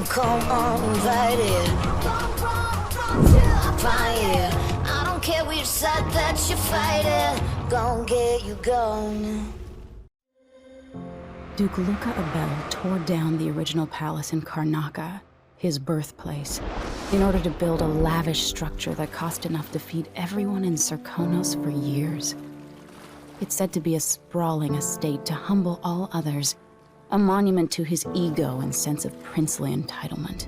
come on, invite it. Fire. I don't care which side that you're fighting. Gon' get you gone. Duke Luca Abel tore down the original palace in Karnaca, his birthplace, in order to build a lavish structure that cost enough to feed everyone in Serkonos for years. It's said to be a sprawling estate to humble all others, a monument to his ego and sense of princely entitlement.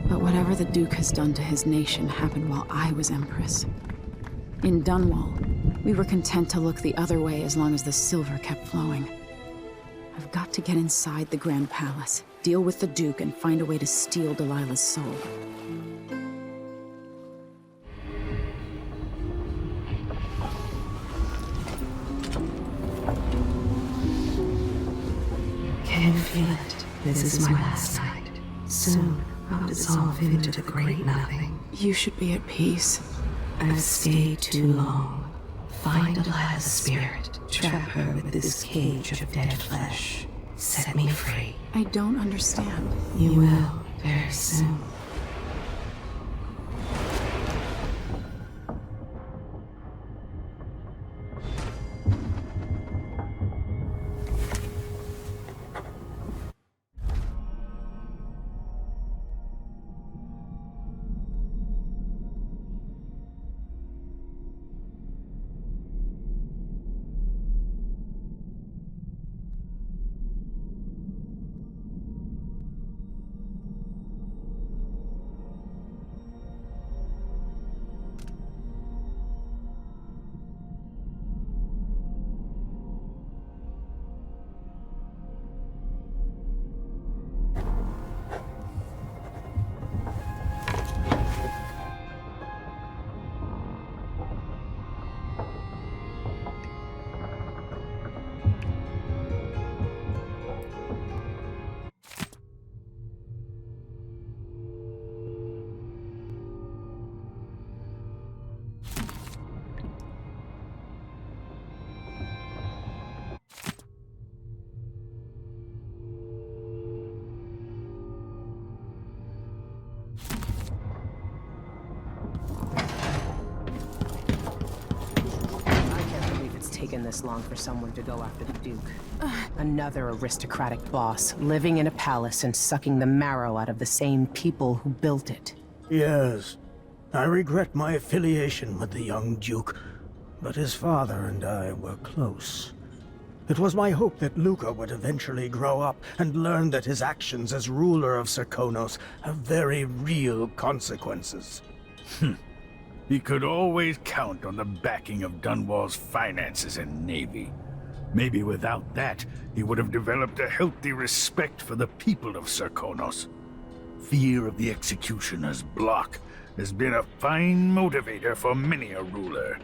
But whatever the Duke has done to his nation happened while I was Empress. In Dunwall, we were content to look the other way as long as the silver kept flowing. I've got to get inside the Grand Palace, deal with the Duke, and find a way to steal Delilah's soul. Can feel it. This is my last night. Soon, I'll dissolve into the great nothing. You should be at peace. I've stayed too long. Find Delilah's spirit. Trap her with this cage of dead flesh. Set me free. I don't understand. You will, very soon. Taken this long for someone to go after the Duke. Another aristocratic boss, living in a palace and sucking the marrow out of the same people who built it. Yes, I regret my affiliation with the young Duke, but his father and I were close. It was my hope that Luca would eventually grow up and learn that his actions as ruler of Serkonos have very real consequences. He could always count on the backing of Dunwall's finances and navy. Maybe without that, he would have developed a healthy respect for the people of Serkonos. Fear of the executioner's block has been a fine motivator for many a ruler.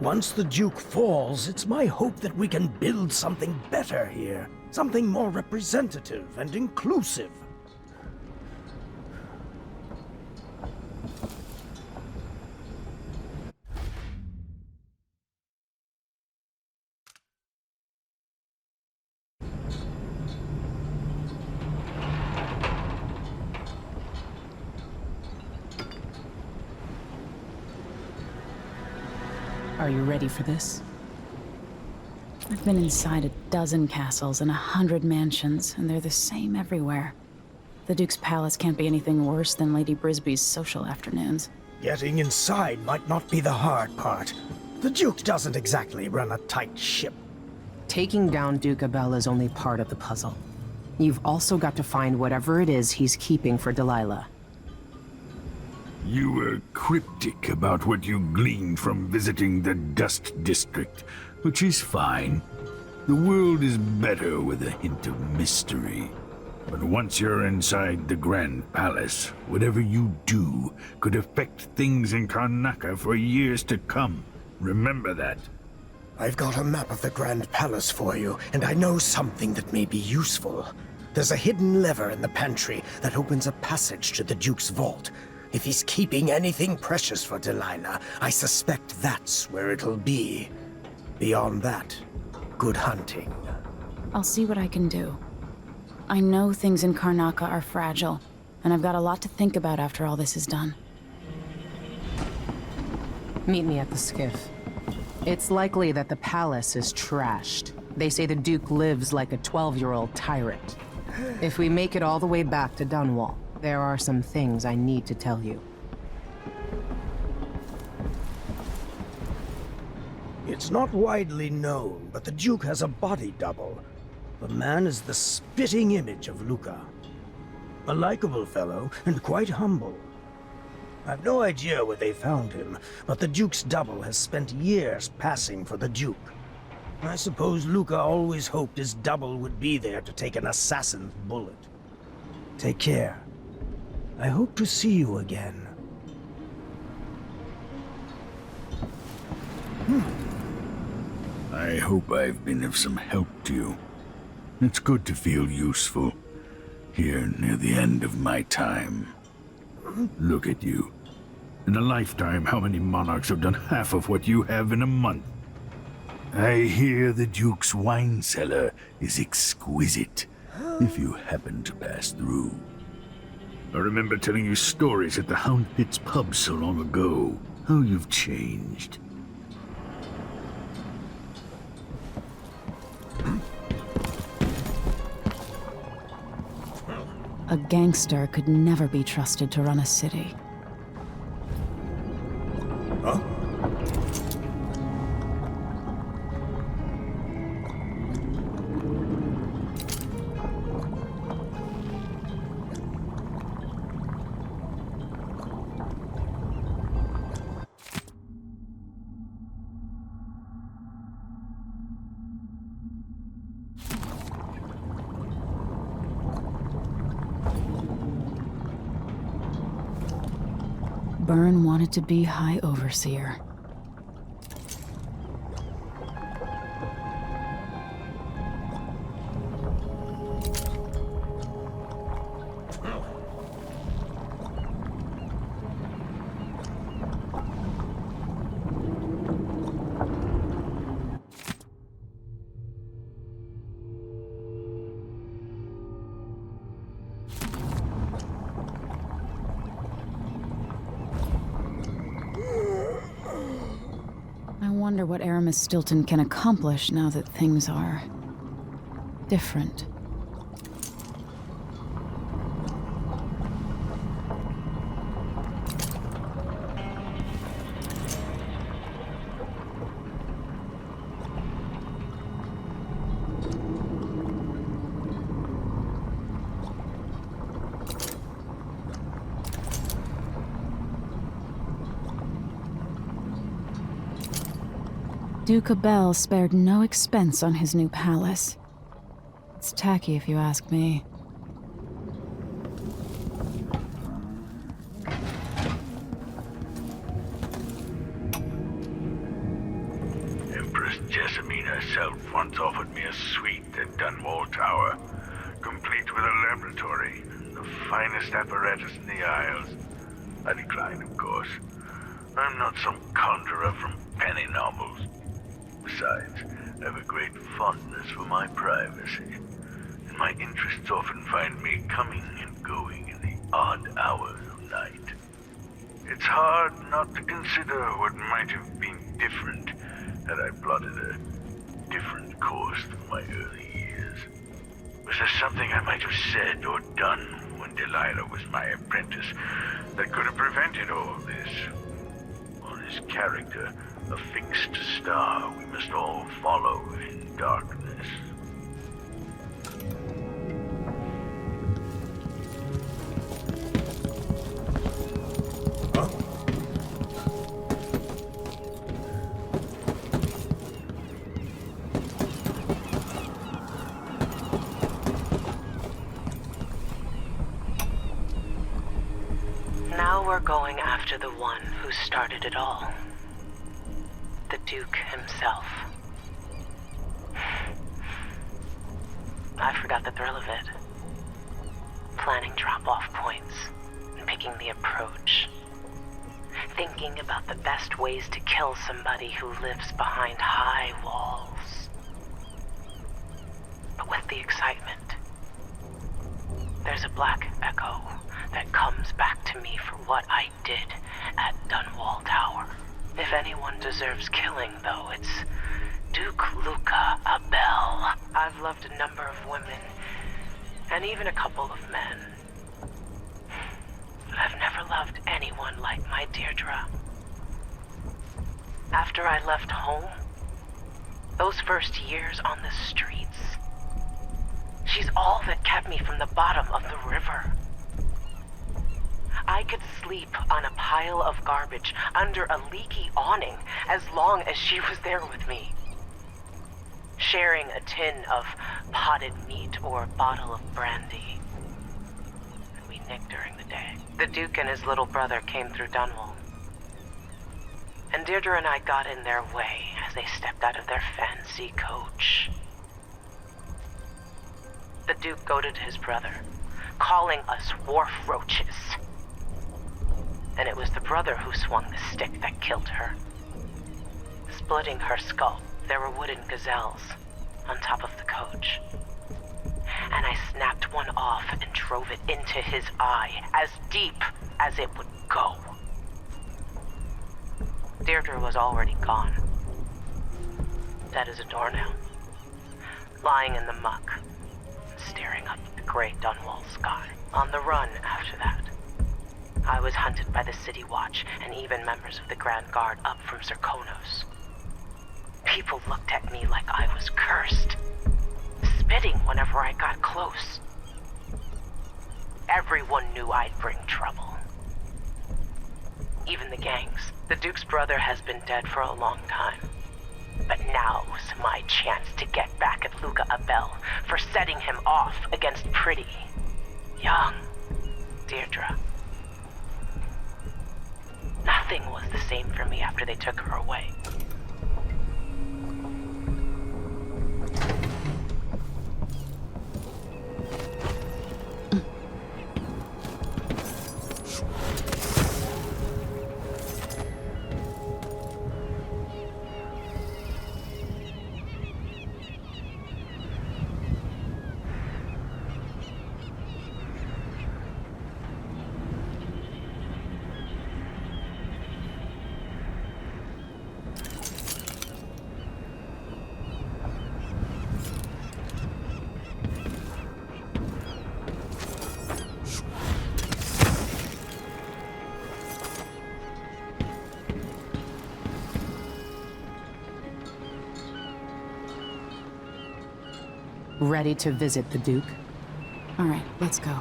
Once the Duke falls, it's my hope that we can build something better here. Something more representative and inclusive. Are you ready for this? I've been inside a dozen castles and 100 mansions, and they're the same everywhere. The Duke's palace can't be anything worse than Lady Brisby's social afternoons. Getting inside might not be the hard part. The Duke doesn't exactly run a tight ship. Taking down Duke Abel is only part of the puzzle. You've also got to find whatever it is he's keeping for Delilah. You were cryptic about what you gleaned from visiting the Dust District, which is fine. The world is better with a hint of mystery. But once you're inside the Grand Palace, whatever you do could affect things in Karnaca for years to come. Remember that. I've got a map of the Grand Palace for you, and I know something that may be useful. There's a hidden lever in the pantry that opens a passage to the Duke's vault. If he's keeping anything precious for Delilah, I suspect that's where it'll be. Beyond that, good hunting. I'll see what I can do. I know things in Karnaca are fragile, and I've got a lot to think about after all this is done. Meet me at the skiff. It's likely that the palace is trashed. They say the Duke lives like a 12-year-old tyrant. If we make it all the way back to Dunwall, there are some things I need to tell you. It's not widely known, but the Duke has a body double. The man is the spitting image of Luca. A likable fellow, and quite humble. I've no idea where they found him, but the Duke's double has spent years passing for the Duke. I suppose Luca always hoped his double would be there to take an assassin's bullet. Take care. I hope to see you again. I hope I've been of some help to you. It's good to feel useful, here near the end of my time. Look at you. In a lifetime, how many monarchs have done half of what you have in a month? I hear the Duke's wine cellar is exquisite, if you happen to pass through. I remember telling you stories at the Hound Pit's pub so long ago. How you've changed. A gangster could never be trusted to run a city. Huh? Byrne wanted to be High Overseer. I wonder what Aramis Stilton can accomplish now that things are different. Duke Abel spared no expense on his new palace. It's tacky if you ask me. Empress Jessamine herself once offered me a suite at Dunwall Tower, complete with a laboratory, the finest apparatus in the Isles. I declined, of course. I'm not some conjurer from penny novels. Besides, I have a great fondness for my privacy, and my interests often find me coming and going in the odd hours of night. It's hard not to consider what might have been different had I plotted a different course through my early years. Was there something I might have said or done when Delilah was my apprentice that could have prevented all this? Or is character a fixed star we must all follow in darkness? Huh? Now we're going after the one who started it all. The Duke himself. I forgot the thrill of it. Planning drop-off points and picking the approach. Thinking about the best ways to kill somebody who lives behind high walls. But with the excitement There's a black echo that comes back to me for what I did at Dunwall Tower. If anyone deserves killing, though, it's Duke Luca Abel. I've loved a number of women, and even a couple of men. But I've never loved anyone like my Deirdre. After I left home, those first years on the streets, she's all that kept me from the bottom of the river. I could sleep on a pile of garbage under a leaky awning as long as she was there with me. Sharing a tin of potted meat or a bottle of brandy that we nicked during the day. The Duke and his little brother came through Dunwall, and Deirdre and I got in their way as they stepped out of their fancy coach. The Duke goaded his brother, calling us wharf roaches. And it was the brother who swung the stick that killed her. Splitting her skull, there were wooden gazelles on top of the coach. And I snapped one off and drove it into his eye, as deep as it would go. Deirdre was already gone, dead as a doornail, lying in the muck, staring up at the gray Dunwall sky. On the run after that. I was hunted by the City Watch and even members of the Grand Guard up from Serkonos. People looked at me like I was cursed, spitting whenever I got close. Everyone knew I'd bring trouble. Even the gangs. The Duke's brother has been dead for a long time. But now was my chance to get back at Luca Abel for setting him off against pretty, young Deirdre. Nothing was the same for me after they took her away. Ready to visit the Duke? All right, let's go.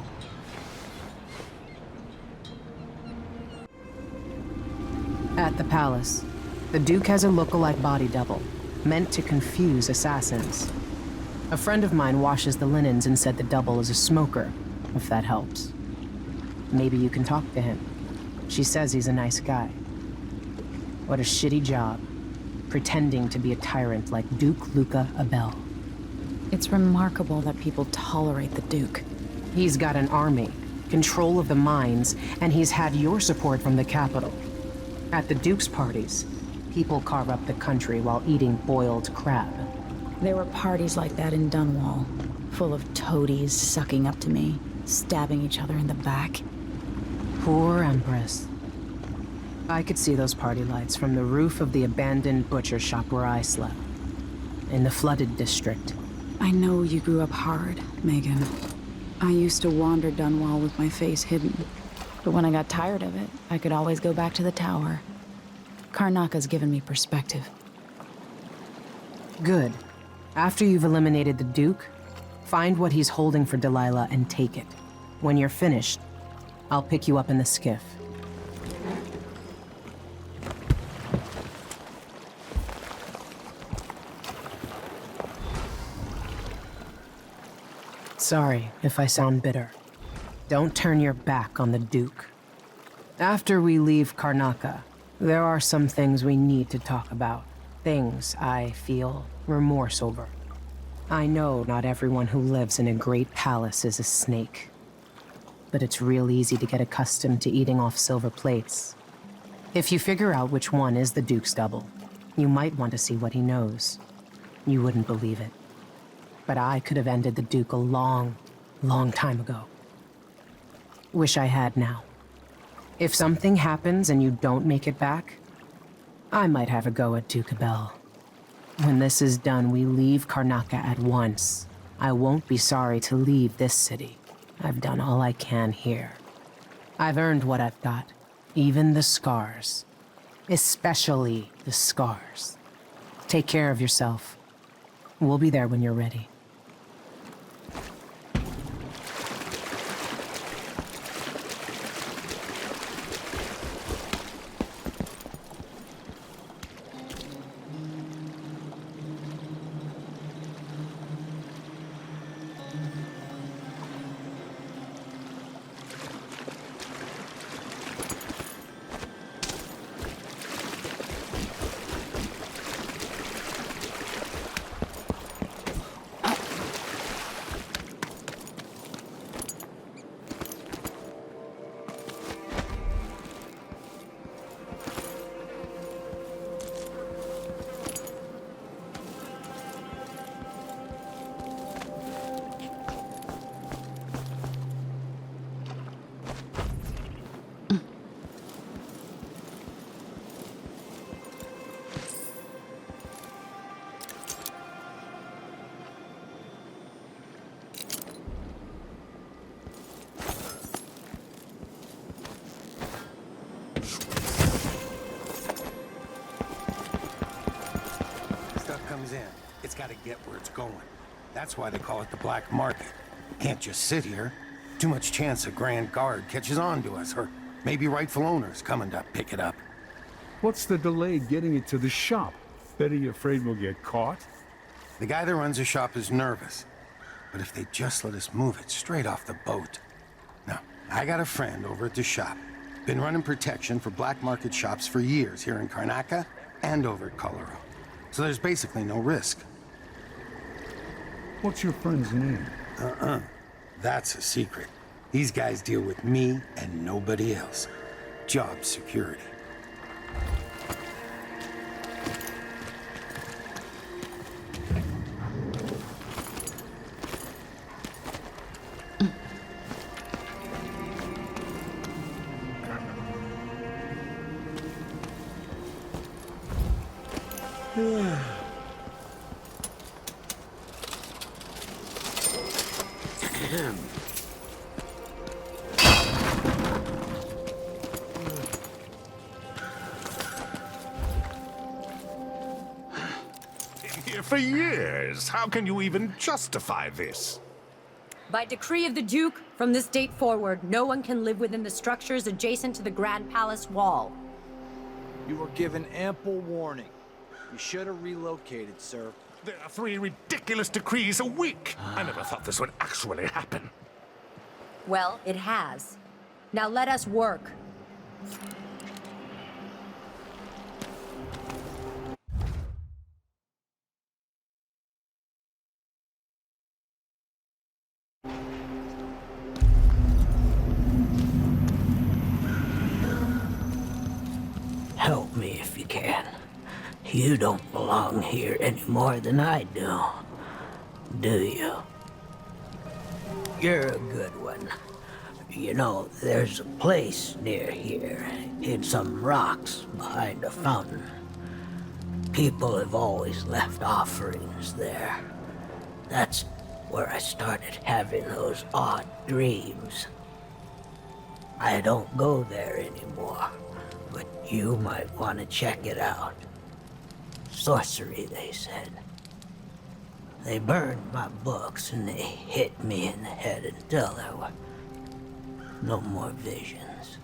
At the palace, the Duke has a look-alike body double, meant to confuse assassins. A friend of mine washes the linens and said the double is a smoker, if that helps. Maybe you can talk to him. She says he's a nice guy. What a shitty job, pretending to be a tyrant like Duke Luca Abel. It's remarkable that people tolerate the Duke. He's got an army, control of the mines, and he's had your support from the capital. At the Duke's parties, people carve up the country while eating boiled crab. There were parties like that in Dunwall, full of toadies sucking up to me, stabbing each other in the back. Poor Empress. I could see those party lights from the roof of the abandoned butcher shop where I slept, in the flooded district. I know you grew up hard, Megan. I used to wander Dunwall with my face hidden. But when I got tired of it, I could always go back to the tower. Karnaka's given me perspective. Good. After you've eliminated the Duke, find what he's holding for Delilah and take it. When you're finished, I'll pick you up in the skiff. Sorry if I sound bitter. Don't turn your back on the Duke. After we leave Karnaka, there are some things we need to talk about. Things I feel remorse over. I know not everyone who lives in a great palace is a snake. But it's real easy to get accustomed to eating off silver plates. If you figure out which one is the Duke's double, you might want to see what he knows. You wouldn't believe it. But I could have ended the Duke a long, long time ago. Wish I had now. If something happens and you don't make it back, I might have a go at Duke Bell. When this is done, we leave Karnaca at once. I won't be sorry to leave this city. I've done all I can here. I've earned what I've got, even the scars. Especially the scars. Take care of yourself. We'll be there when you're ready. In. It's got to get where it's going. That's why they call it the black market. Can't just sit here. Too much chance a Grand Guard catches on to us, or maybe rightful owners coming to pick it up. What's the delay getting it to the shop? Betty afraid we'll get caught? The guy that runs the shop is nervous. But if they just let us move it straight off the boat. Now, I got a friend over at the shop. Been running protection for black market shops for years here in Karnaca and over at Colorado. So there's basically no risk. What's your friend's name? That's a secret. These guys deal with me and nobody else. Job security. For years, how can you even justify this? By decree of the Duke, from this date forward, no one can live within the structures adjacent to the Grand Palace wall. You were given ample warning. You should have relocated, sir. There are 3 ridiculous decrees a week. I never thought this would actually happen. Well, it has. Now let us work. Help me if you can. You don't belong here any more than I do you? You're a good one. You know, there's a place near here, in some rocks behind a fountain. People have always left offerings there. That's where I started having those odd dreams. I don't go there anymore, but you might want to check it out. Sorcery, they said. They burned my books and they hit me in the head until there were no more visions.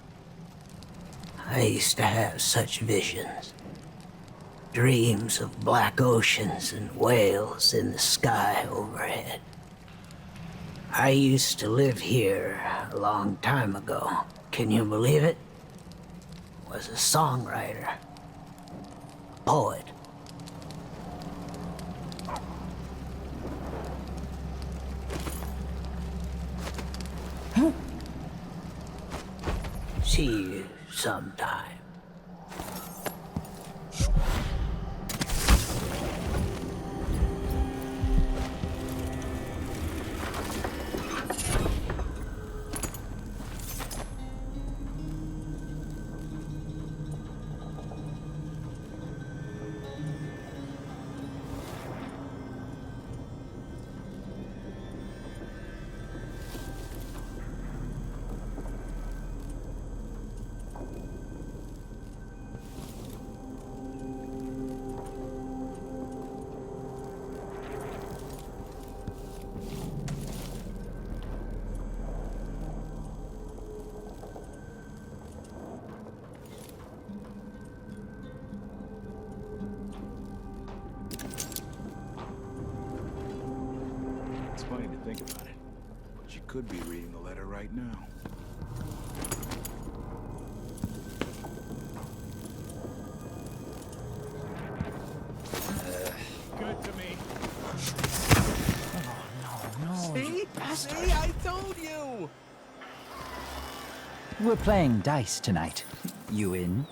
I used to have such visions. Dreams of black oceans and whales in the sky overhead. I used to live here a long time ago. Can you believe it? Was a songwriter, poet. See you sometime. funny to think about it, but she could be reading the letter right now. Good to me. Oh, no. See? See, I told you! We're playing dice tonight. You in?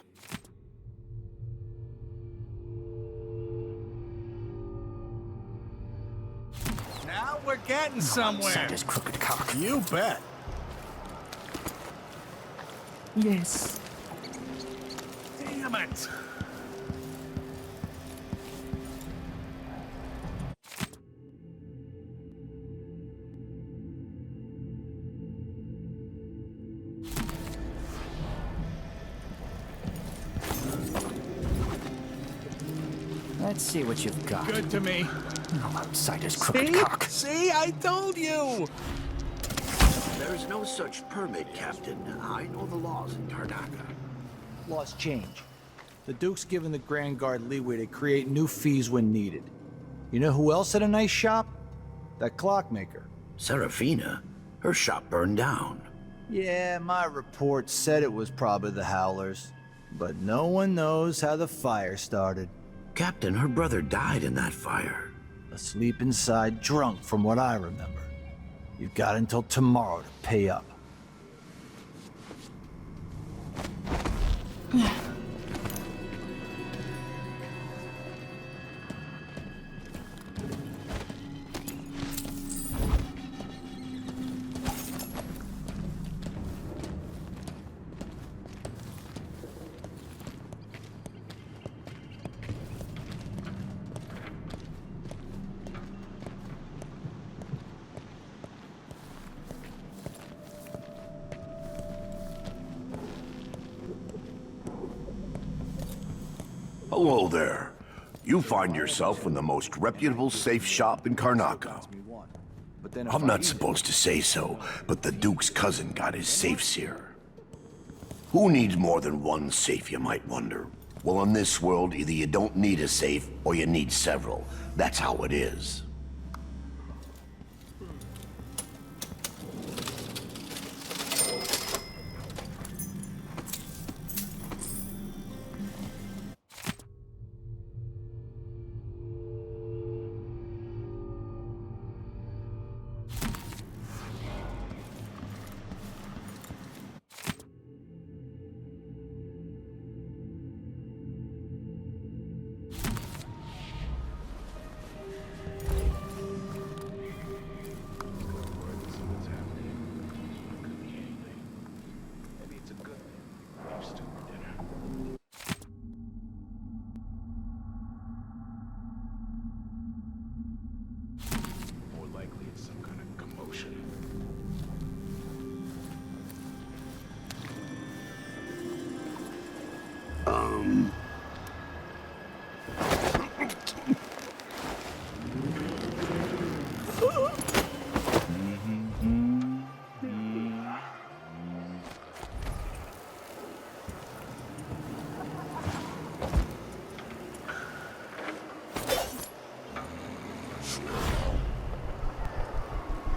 Now we're getting somewhere. Santa's crooked cock. You bet. Yes. Damn it. Let's see what you've got. Good to me. No outsider's crooked See? cock. See, I told you. There's no such permit, Captain. I know the laws in Karnaka. Laws change. The Duke's given the Grand Guard leeway to create new fees when needed. You know who else had a nice shop? That clockmaker. Serafina? Her shop burned down. Yeah, my report said it was probably the Howlers. But no one knows how the fire started. Captain, her brother died in that fire. Asleep inside, drunk from what I remember. You've got until tomorrow to pay up. Hello there. You find yourself in the most reputable safe shop in Karnaka. I'm not supposed to say so, but the Duke's cousin got his safes here. Who needs more than one safe, you might wonder? Well, in this world, either you don't need a safe, or you need several. That's how it is.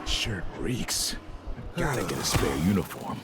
Shirt reeks. Gotta get a spare uniform.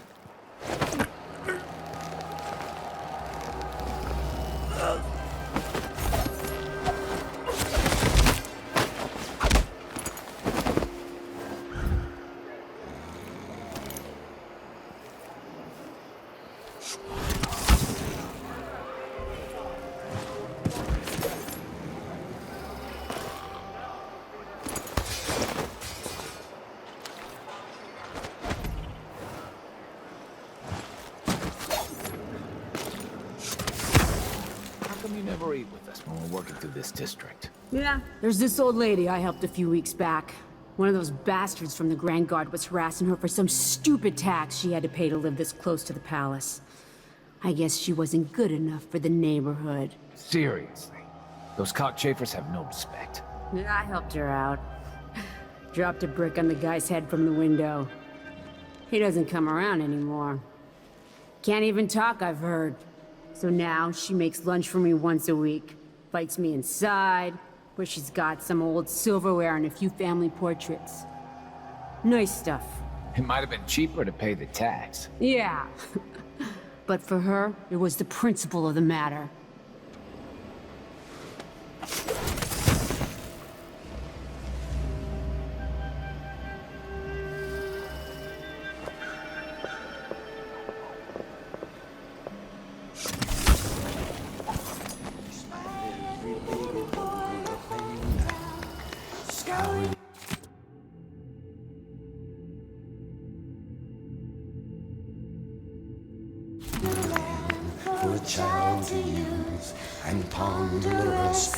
You never eat with us when we're working through this district. Yeah, there's this old lady I helped a few weeks back. One of those bastards from the Grand Guard was harassing her for some stupid tax she had to pay to live this close to the palace. I guess she wasn't good enough for the neighborhood. Seriously. Those cockchafers have no respect. Yeah, I helped her out. Dropped a brick on the guy's head from the window. He doesn't come around anymore. Can't even talk, I've heard. So now she makes lunch for me once a week. Invites me inside, where she's got some old silverware and a few family portraits. Nice stuff. It might have been cheaper to pay the tax. Yeah. But for her, it was the principle of the matter. For a child to use and ponderous.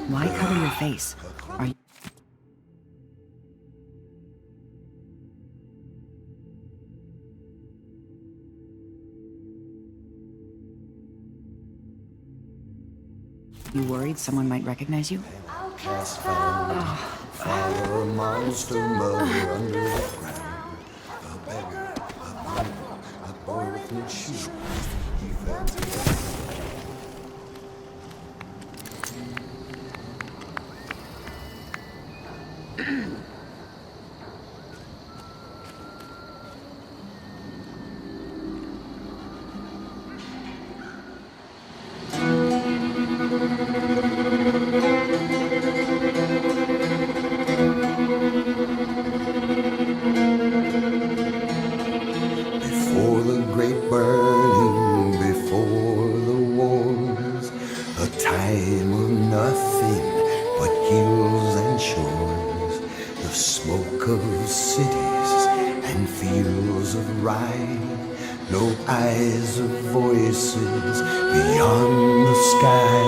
Why cover your face? Are you... You worried someone might recognize you? Outcast found, father, a monster, mother under the ground. A beggar, a bundle, a boy with no shoes. He fell to the Before the great burning, before the wars, a time of nothing but hills and shores, the smoke of cities and fields of rye, no eyes of voices beyond the sky.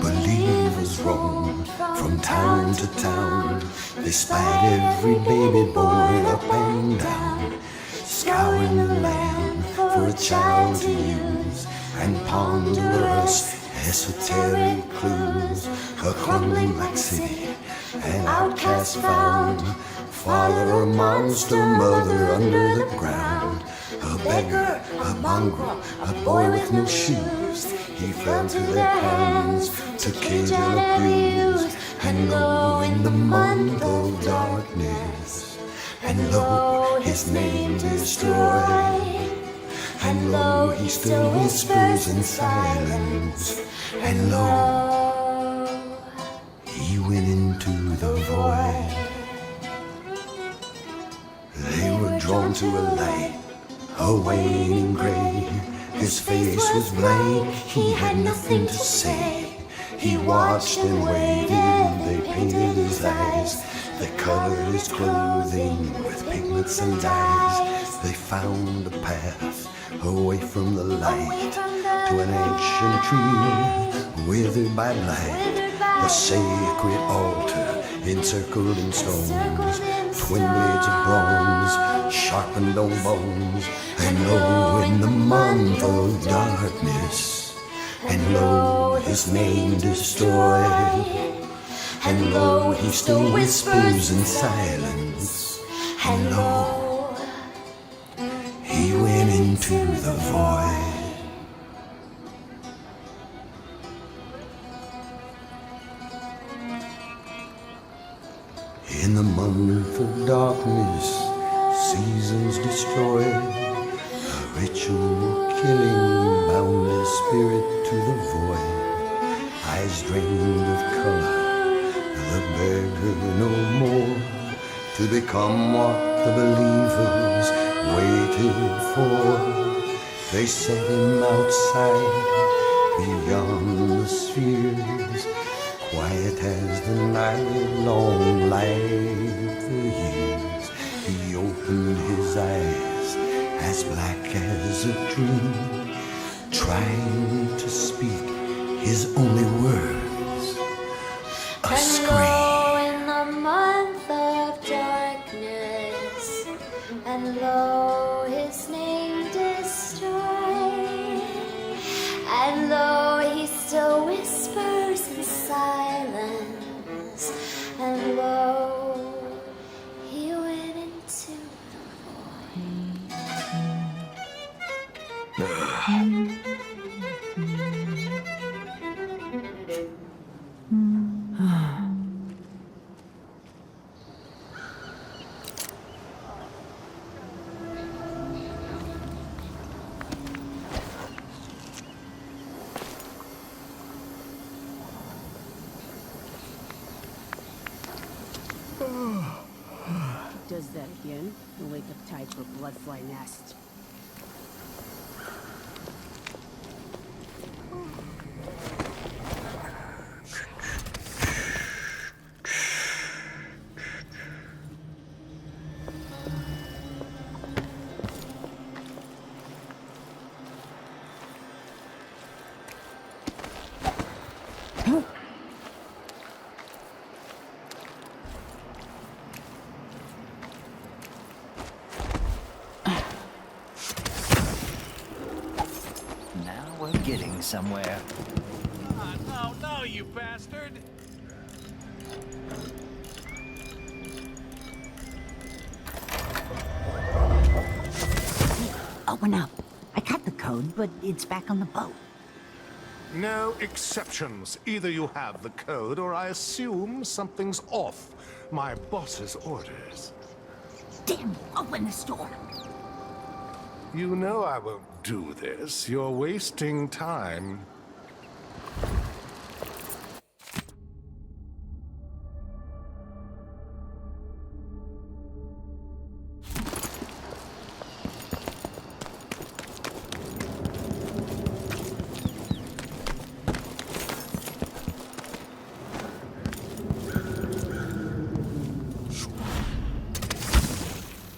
Believers roamed from town to town. They spied every baby born up and down, scouring the land for a child to use and ponderous esoteric clues. A crumbling black city, an outcast found, father, a monster, mother under the ground. A beggar, a mongrel, a boy with no shoes. He fell to their hands to cage and abuse. And lo, in the month of darkness, and lo, his name destroyed. And lo, he still whispers in silence. And lo, he went into the void. They were drawn to a light, a waning gray. His face was blank, he had nothing to say. He watched and waited, they painted his eyes. They colored his clothing with pigments and dyes. They found a path away from the light to an ancient tree withered by blight. A sacred altar encircled in stones, twin blades of bronze sharpened on bones. And lo, in the month of darkness, and lo, his name destroyed. And lo, he still whispers in silence. And lo, he went into the void. In the month of darkness, seasons destroyed, a ritual killing bound their spirit to the void. Eyes drained of color, the beggar no more, to become what the believers waited for. They set him outside, beyond the spheres, quiet as the night, long like the years. He opened his eyes, as black as a dream, trying to speak his only words, a scream. In the month of darkness, and lo, his name destroyed. And lo, he still whispers in silence. Does that again? You'll wake up tight for a bloodfly nest. Getting somewhere. No, you bastard! Open up. I got the code, but it's back on the boat. No exceptions. Either you have the code, or I assume something's off. My boss's orders. Damn, open this door. You know I won't do this. You're wasting time.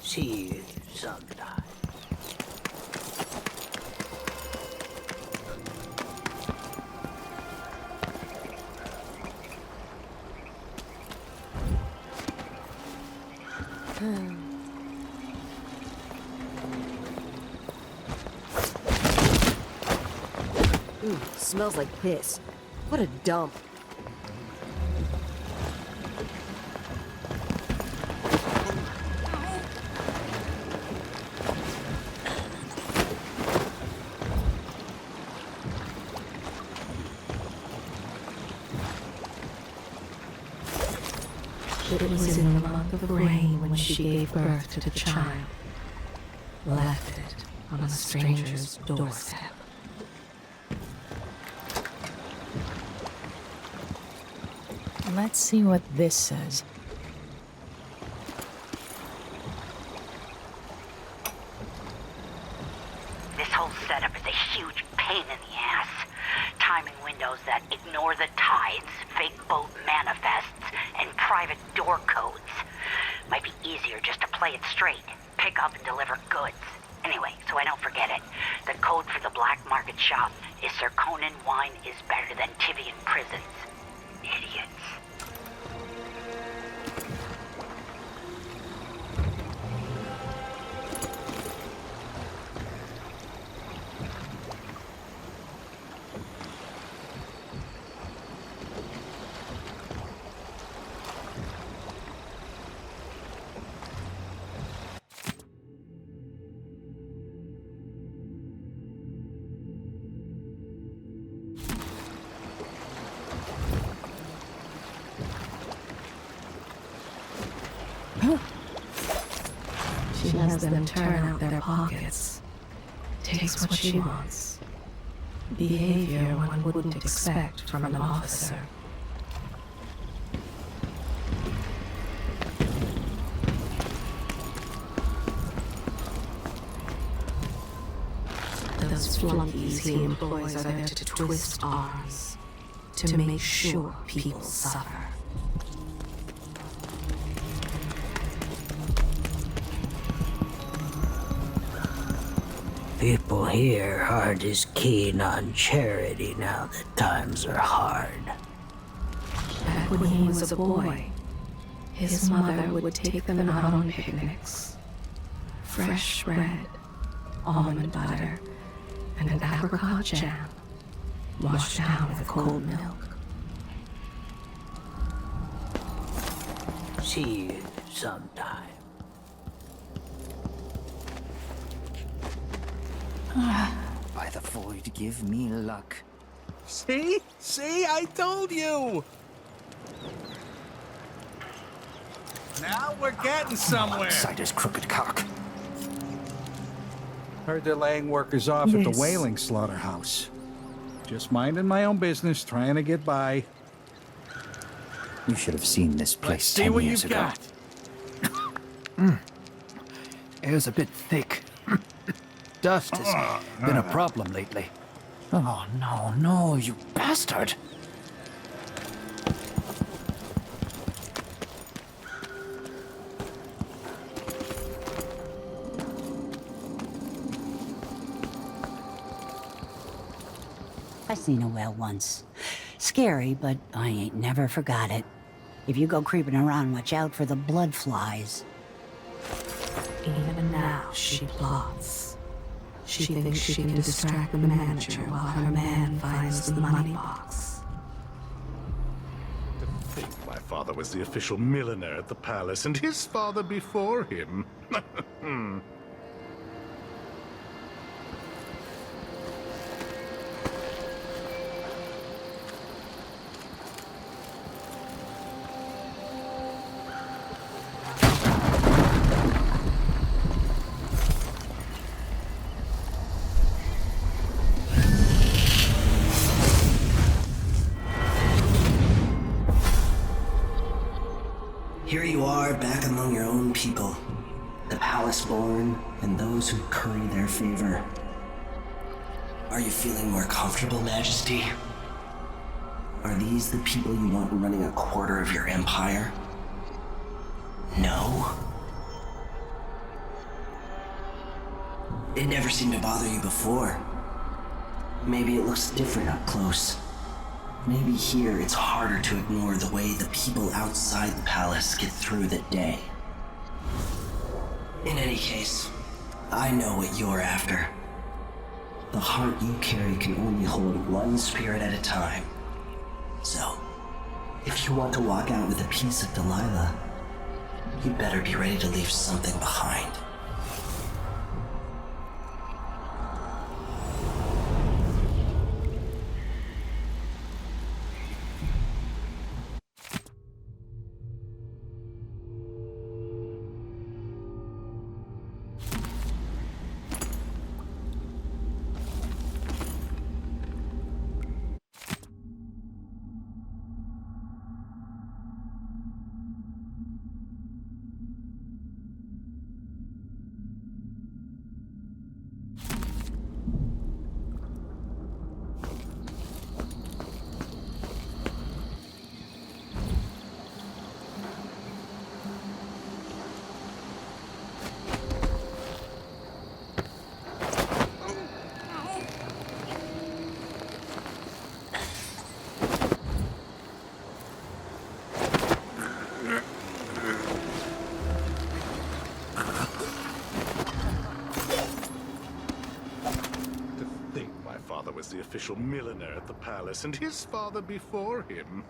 See you sometime. Ooh, smells like piss. What a dump. It was in the month of rain when she gave birth to the child. Left it on a stranger's doorstep. Let's see what this says. This whole setup is a huge pain in the ass. Timing windows that ignore the tides, fake boat manifests, and private door codes. Might be easier just to play it straight. Pick up and deliver goods. Anyway, so I don't forget it. The code for the black market shop is Zirconin wine is better than Tivian prisons. Idiots. She has them turn out their pockets. Takes what she wants. Behavior one wouldn't expect from an officer. Those flunkies he employs are there to twist arms, to make sure people suffer. People here aren't as keen on charity now that times are hard. Back when he was a boy, his mother would take them out on picnics. Fresh bread, almond butter, and an apricot jam, washed down with cold milk. See you sometime. By the void, give me luck. See? See? I told you! Now we're getting somewhere! Outsider's crooked cock. Heard they're laying workers off at the Yes. whaling slaughterhouse. Just minding my own business, trying to get by. You should have seen this place Let's see 10 what years you've ago. got. Air's a bit thick. Dust has been a problem lately. Oh, no, you bastard! I seen a whale once. Scary, but I ain't never forgot it. If you go creeping around, watch out for the blood flies. Even now, she plots. She thinks she can distract the manager while her man finds the money box. To think my father was the official milliner at the palace, and his father before him. Here you are, back among your own people. The palace-born, and those who curry their favor. Are you feeling more comfortable, Majesty? Are these the people you want running a quarter of your empire? No? It never seemed to bother you before. Maybe it looks different up close. Maybe here it's harder to ignore the way the people outside the palace get through the day. In any case, I know what you're after. The heart you carry can only hold one spirit at a time. So, if you want to walk out with a piece of Delilah, you better be ready to leave something behind. The official milliner at the palace, and his father before him.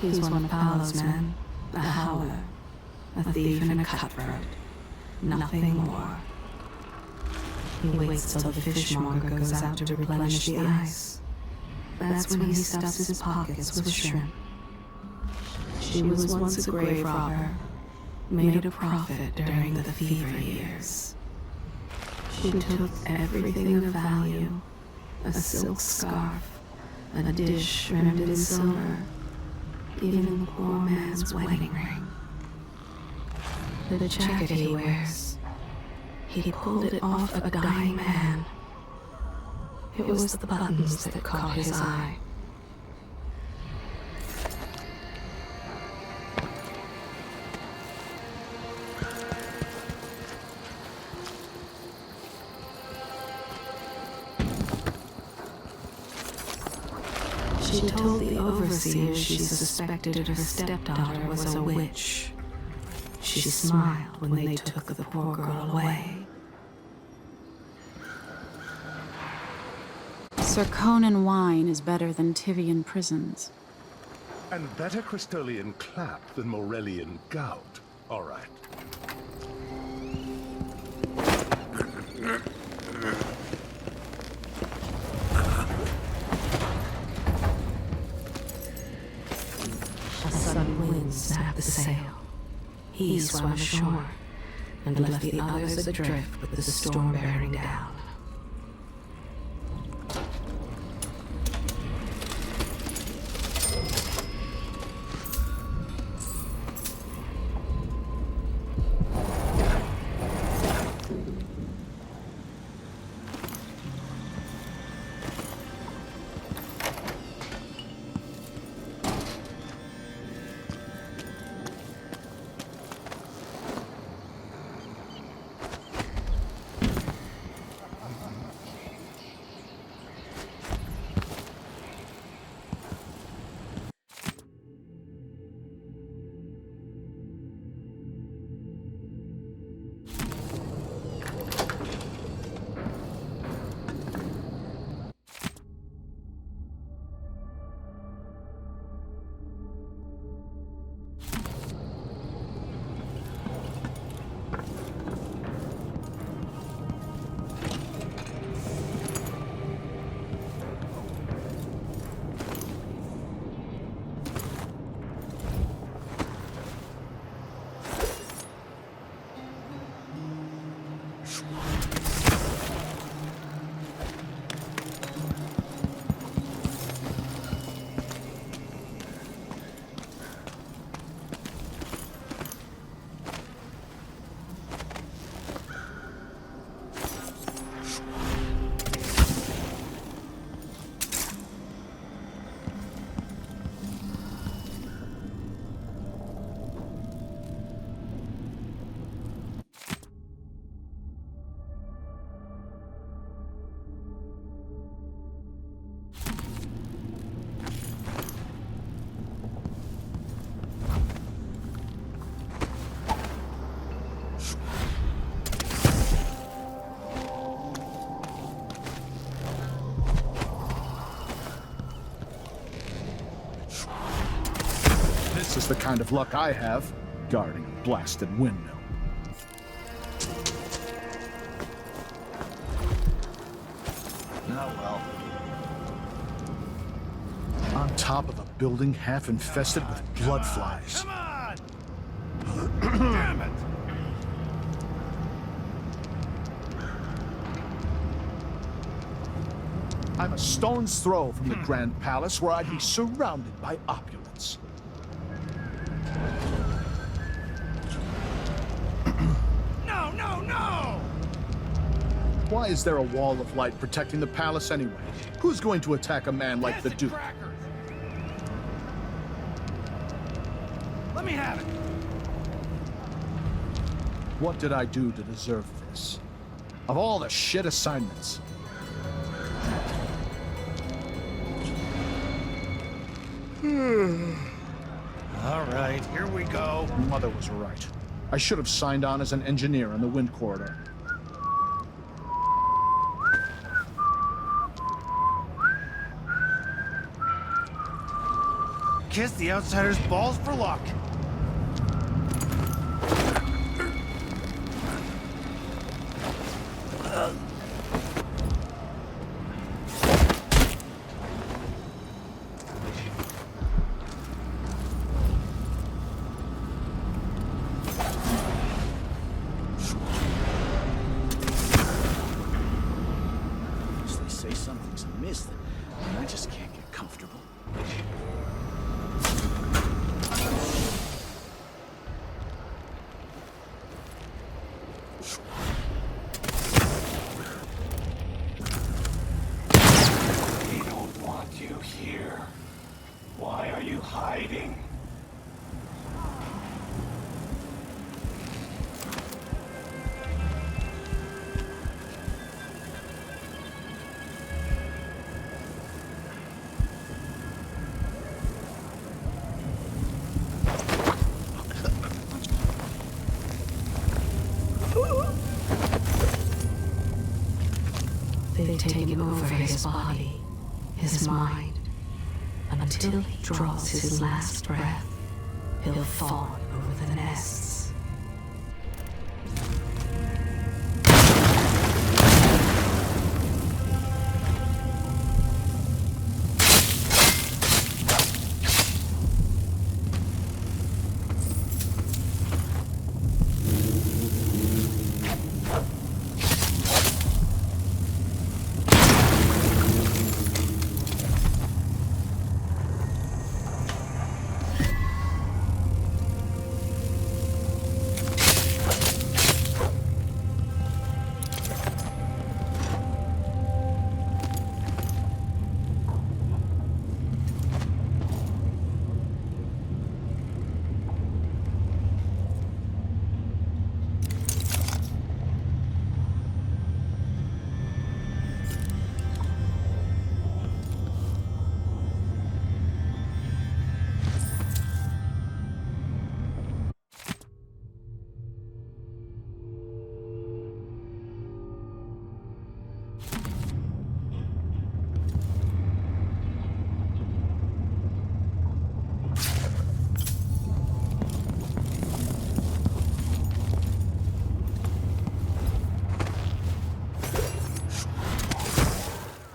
He's one of Paolo's men, a howler, a thief and a cutthroat. Nothing more. He waits till the fishmonger goes out to replenish the ice. That's when he stuffs his pockets with shrimp. She was once a grave robber, made a profit during the fever years. She took everything of value, a silk scarf, a dish rimmed in silver, even the poor man's wedding ring. The jacket he wears, he pulled it off a dying man. It was the buttons that caught his eye. She told the overseer she suspected her stepdaughter was a witch. She smiled when they took the poor girl away. Zirconan wine is better than Tivian prisons. And better Crystolian clap than Morellian gout. All right. A sudden wind snapped the sail. He swam ashore and left the others adrift with the storm bearing down. This is the kind of luck I have, guarding a blasted windmill. Oh well. On top of a building half infested with blood flies. Come on! Damn it! I'm a stone's throw from the Grand Palace where I'd be surrounded by opulence. No, no, no! Why is there a wall of light protecting the palace anyway? Who's going to attack a man like the Duke? Let me have it! What did I do to deserve this? Of all the shit assignments. All right, here we go. Mother was right. I should have signed on as an engineer in the wind corridor. Kiss the outsider's balls for luck. taking over his body, his mind. Until he draws his last breath, he'll fawn over the nests.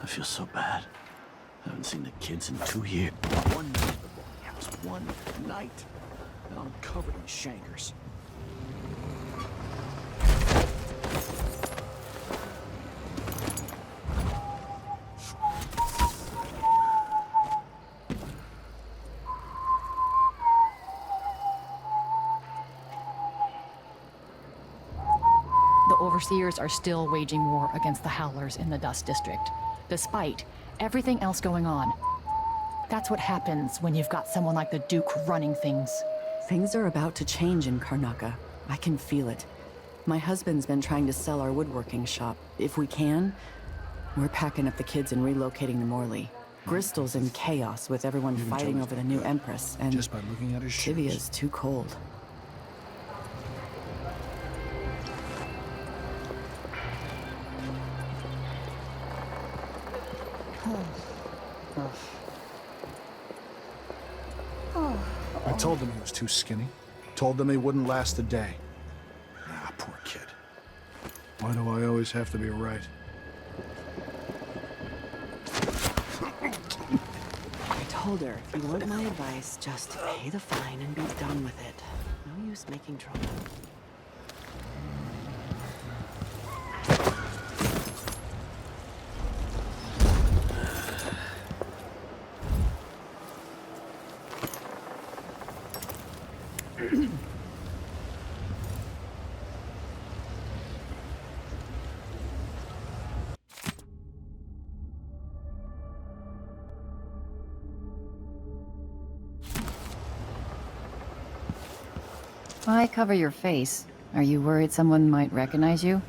I feel so bad. I haven't seen the kids in 2 years. One night before the house, one night. Now I'm covered in shankers. The Overseers are still waging war against the Howlers in the Dust District, despite everything else going on. That's what happens when you've got someone like the Duke running things. Things are about to change in Karnaca. I can feel it. My husband's been trying to sell our woodworking shop. If we can, we're packing up the kids and relocating to Morley. Bristol's in chaos with everyone fighting over the new Empress, and just by looking at her shoes. Tivia's too cold. I told him he was too skinny. Told him he wouldn't last a day. Ah, poor kid. Why do I always have to be right? I told her, if you want my advice, just pay the fine and be done with it. No use making trouble. Why cover your face? Are you worried someone might recognize you?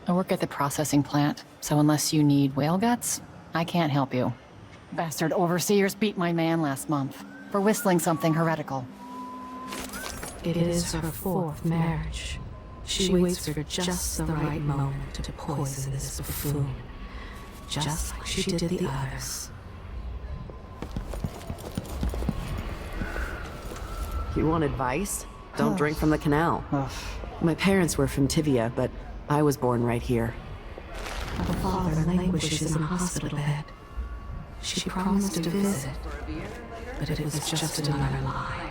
I work at the processing plant, so unless you need whale guts, I can't help you. Bastard Overseers beat my man last month for whistling something heretical. It is her fourth marriage. She waits for just the right moment to poison this buffoon, just like she did the others. You want advice? Don't drink from the canal. My parents were from Tivia, but I was born right here. Her father languishes in a hospital bed. She promised to visit, but it was just another lie.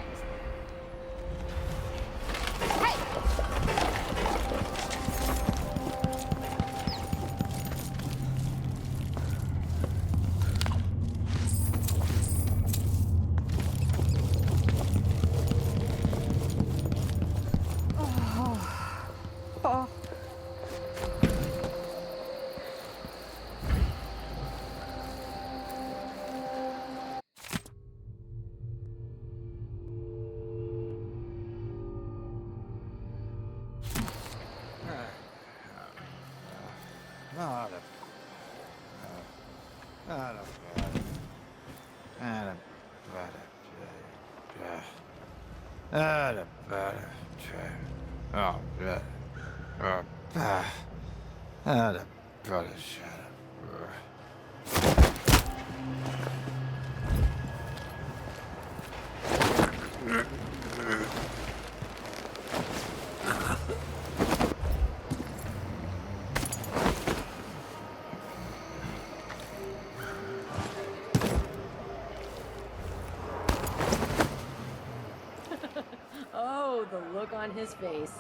Oh, the look on his face.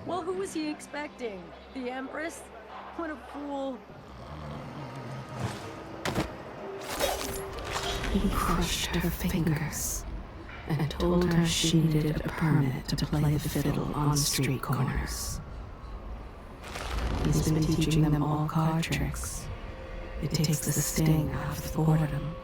Well, who was he expecting? The Empress? What a fool. He crushed her fingers and told her she needed a permit to play the fiddle on street corners. He's been teaching them all card tricks. It takes the sting out of the boredom.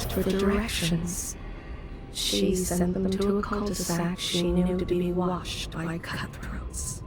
For directions. She sent them to a cul-de-sac she knew to be watched by cutthroats.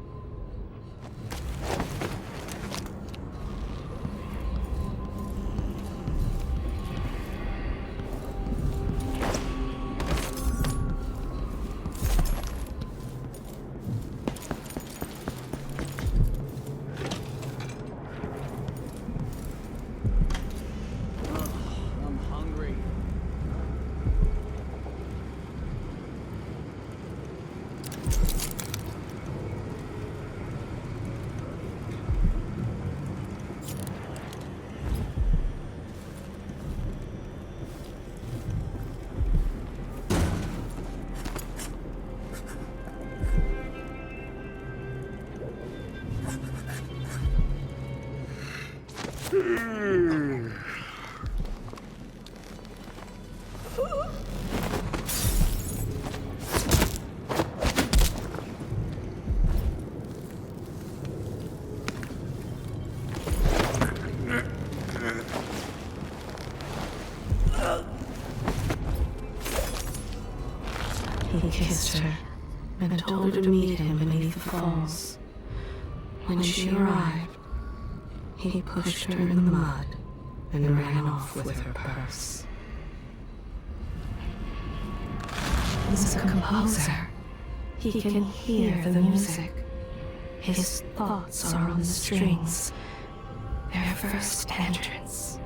He kissed her and told her to meet him beneath the falls. When she arrived, he pushed her in the mud and ran off with her purse. He's a composer. He can hear the music. His thoughts are on the strings. Their first entrance.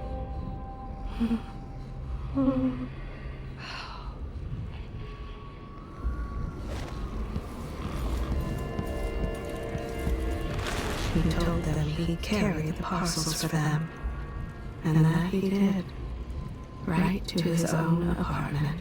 He told them he'd carry the parcels for them, and that he did, right to his own apartment.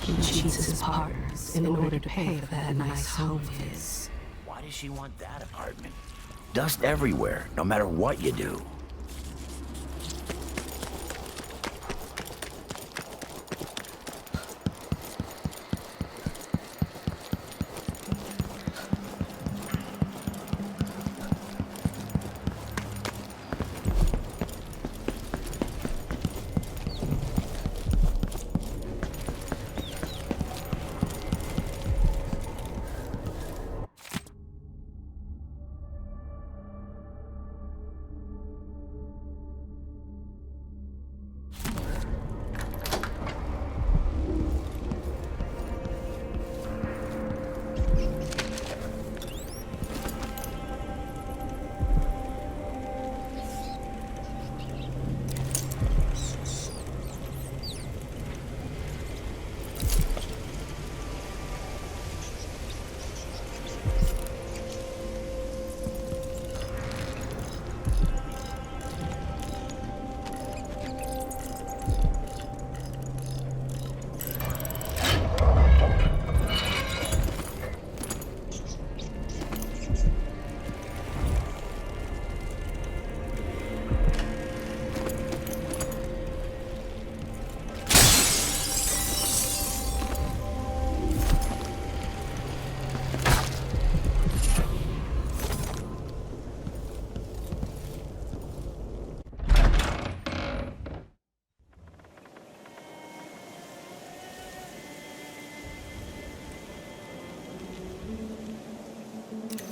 He cheats his partners in order to pay for that nice home of his. Why does she want that apartment? Dust everywhere, no matter what you do.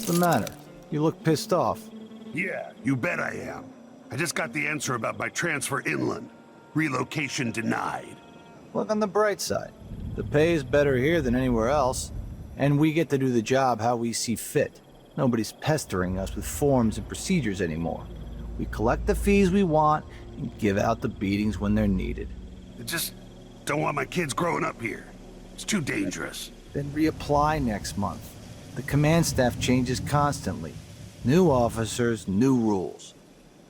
the matter? You look pissed off. Yeah, you bet I am. I just got the answer about my transfer inland. Relocation denied. Look on the bright side. The pay is better here than anywhere else, and we get to do the job how we see fit. Nobody's pestering us with forms and procedures anymore. We collect the fees we want and give out the beatings when they're needed. I just don't want my kids growing up here. It's too dangerous. Then reapply next month. The command staff changes constantly. New officers, new rules.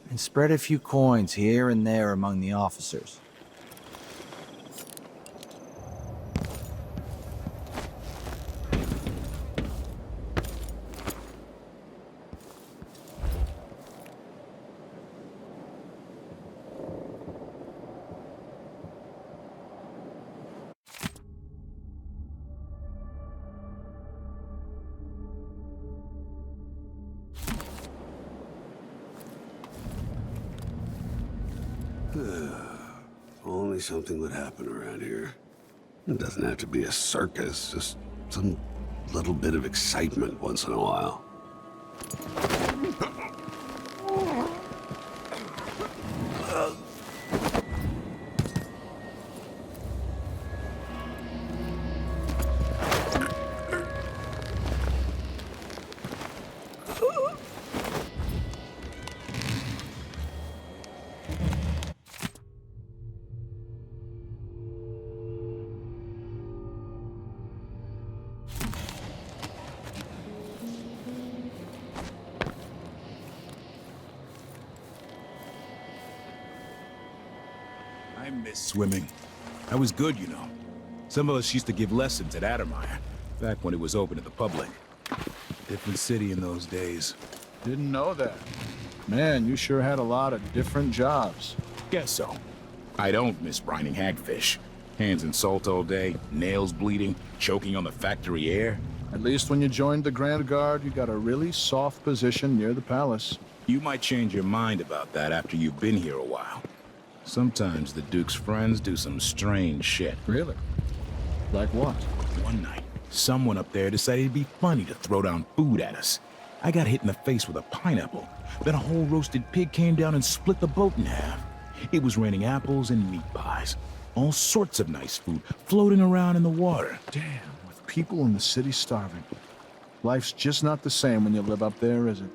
And spread a few coins here and there among the officers. Only something would happen around here. It doesn't have to be a circus, just some little bit of excitement once in a while. I miss swimming. I was good, you know. Some of us used to give lessons at Addermeyer, back when it was open to the public. Different city in those days. Didn't know that. Man, you sure had a lot of different jobs. Guess so. I don't miss brining hagfish. Hands in salt all day, nails bleeding, choking on the factory air. At least when you joined the Grand Guard, you got a really soft position near the palace. You might change your mind about that after you've been here a while. Sometimes the Duke's friends do some strange shit. Really? Like what? One night, someone up there decided it'd be funny to throw down food at us. I got hit in the face with a pineapple. Then a whole roasted pig came down and split the boat in half. It was raining apples and meat pies. All sorts of nice food floating around in the water. Damn, with people in the city starving. Life's just not the same when you live up there, is it?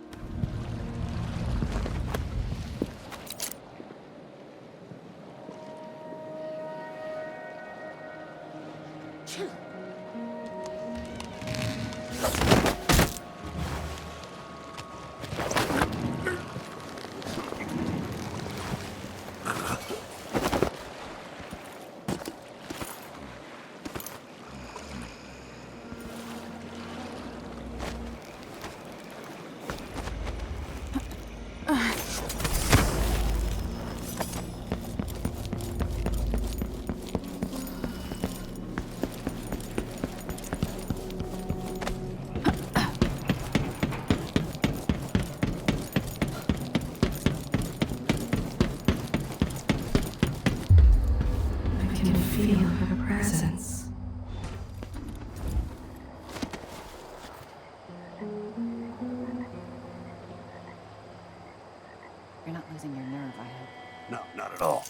Feel her presence. You're not losing your nerve, I hope. No, not at all.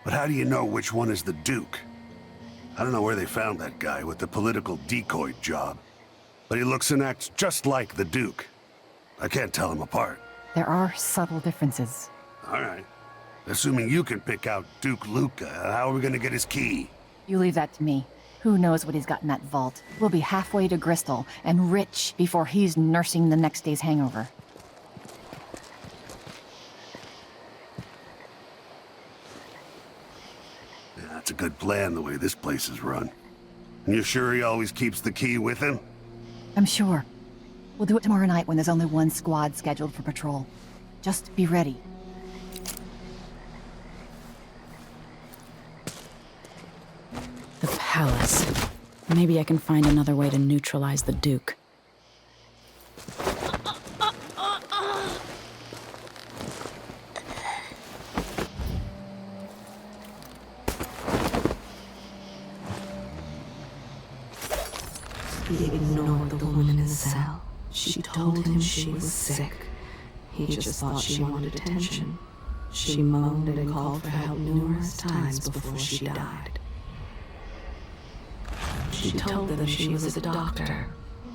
But how do you know which one is the Duke? I don't know where they found that guy with the political decoy job, but he looks and acts just like the Duke. I can't tell them apart. There are subtle differences. All right. Assuming you can pick out Duke Luca, how are we gonna get his key? You leave that to me. Who knows what he's got in that vault? We'll be halfway to Bristol and rich before he's nursing the next day's hangover. Yeah, that's a good plan, the way this place is run. And you're sure he always keeps the key with him? I'm sure. We'll do it tomorrow night when there's only one squad scheduled for patrol. Just be ready. The palace. Maybe I can find another way to neutralize the Duke. He ignored the woman in the cell. She told him she was sick. He just thought she wanted attention. She moaned and called for help numerous times before she died. She told them she was a doctor,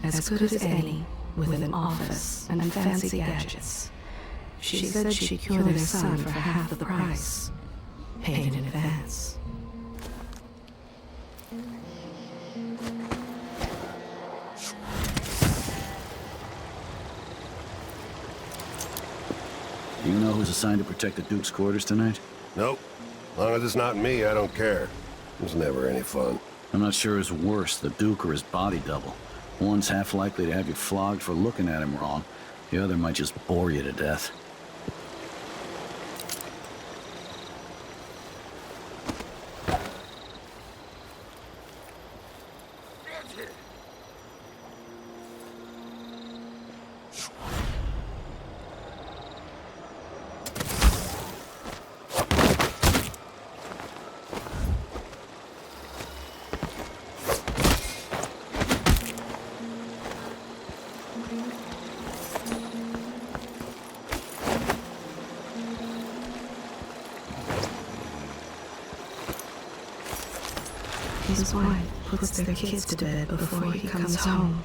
as good as any, with an office and fancy gadgets. She said she'd cure their son for half the price, paid in advance. Do you know who's assigned to protect the Duke's quarters tonight? Nope. As long as it's not me, I don't care. It's never any fun. I'm not sure who's worse, the Duke or his body double. One's half likely to have you flogged for looking at him wrong. The other might just bore you to death. His wife puts their kids to bed before he comes home,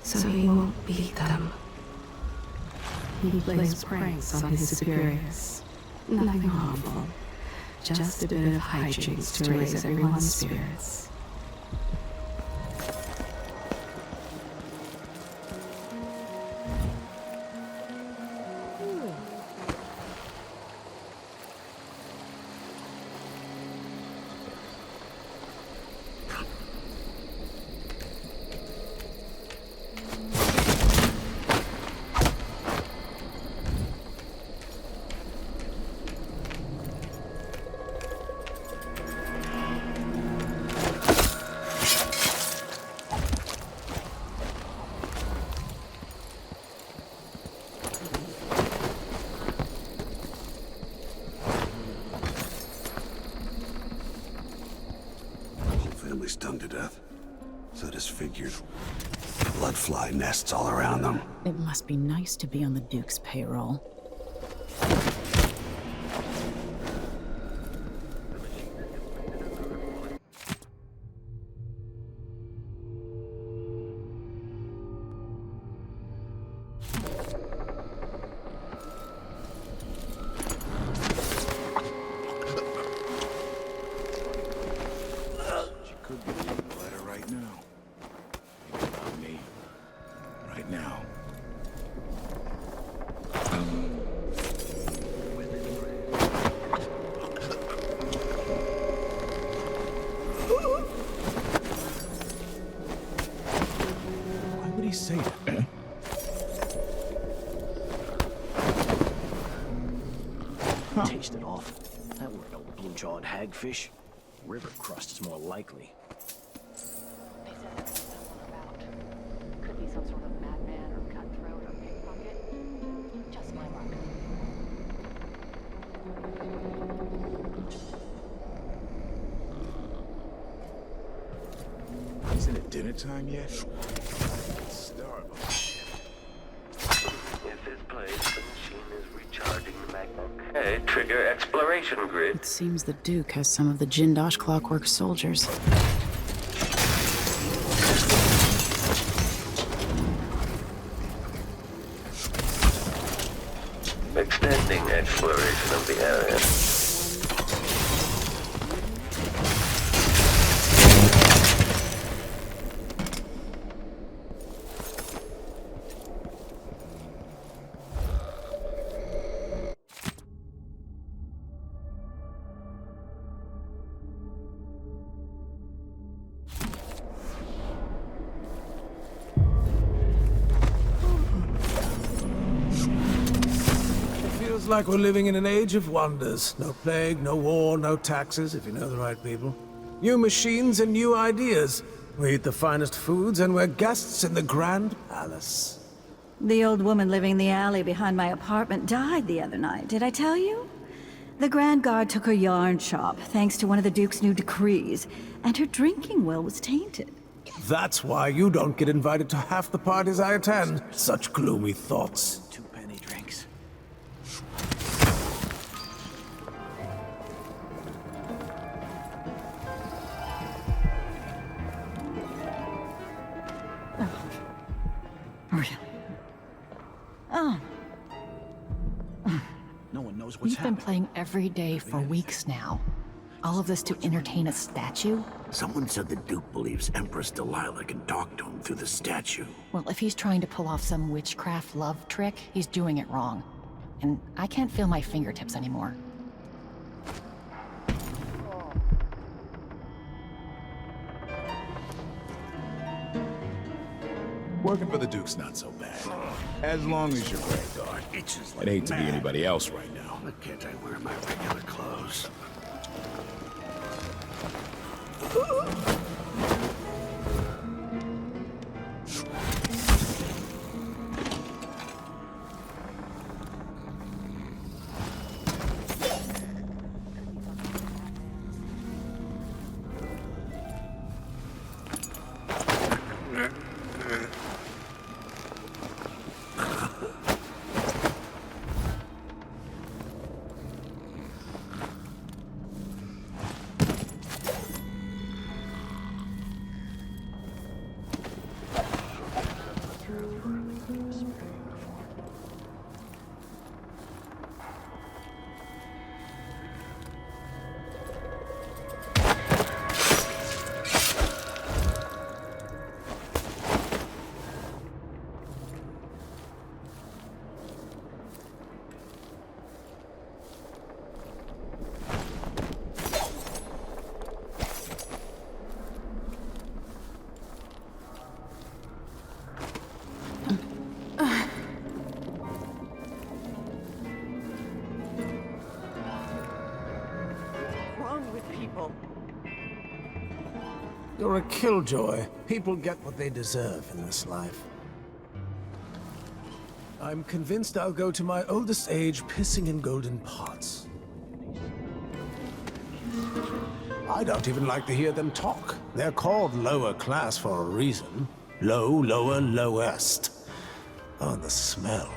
so he won't beat them. He plays pranks on his superiors. Nothing harmful, just a bit of hijinks to raise everyone's spirits. Stung to death. So disfigured. Blood fly nests all around them. It must be nice to be on the Duke's payroll. Tasted awful. That weren't no blue-jawed hagfish. River crust is more likely. They said there was someone about. Could be some sort of madman or cutthroat or pickpocket. Just my luck. Isn't it dinner time yet? Starving. If this place, the machine is recharging the magnet. Okay, trigger exploration grid. It seems the Duke has some of the Jindosh Clockwork soldiers. Extending exploration of the area. Like we're living in an age of wonders. No plague, no war, no taxes, if you know the right people. New machines and new ideas. We eat the finest foods and we're guests in the Grand Palace. The old woman living in the alley behind my apartment died the other night, did I tell you? The Grand Guard took her yarn shop, thanks to one of the Duke's new decrees, and her drinking well was tainted. That's why you don't get invited to half the parties I attend. Such gloomy thoughts. 2 penny drinks. Really? Oh. No one knows what's We've been happening. playing every day for weeks now. All of this to entertain a statue? Someone said the Duke believes Empress Delilah can talk to him through the statue. Well, if he's trying to pull off some witchcraft love trick, he's doing it wrong. And I can't feel my fingertips anymore. Working for the Duke's not so bad. As long as you're Grey Guard. Itches I'd hate to be anybody else right now. Why can't I wear my regular clothes? You're a killjoy. People get what they deserve in this life. I'm convinced I'll go to my oldest age pissing in golden pots. I don't even like to hear them talk. They're called lower class for a reason. Low, lower, lowest. Oh, the smell.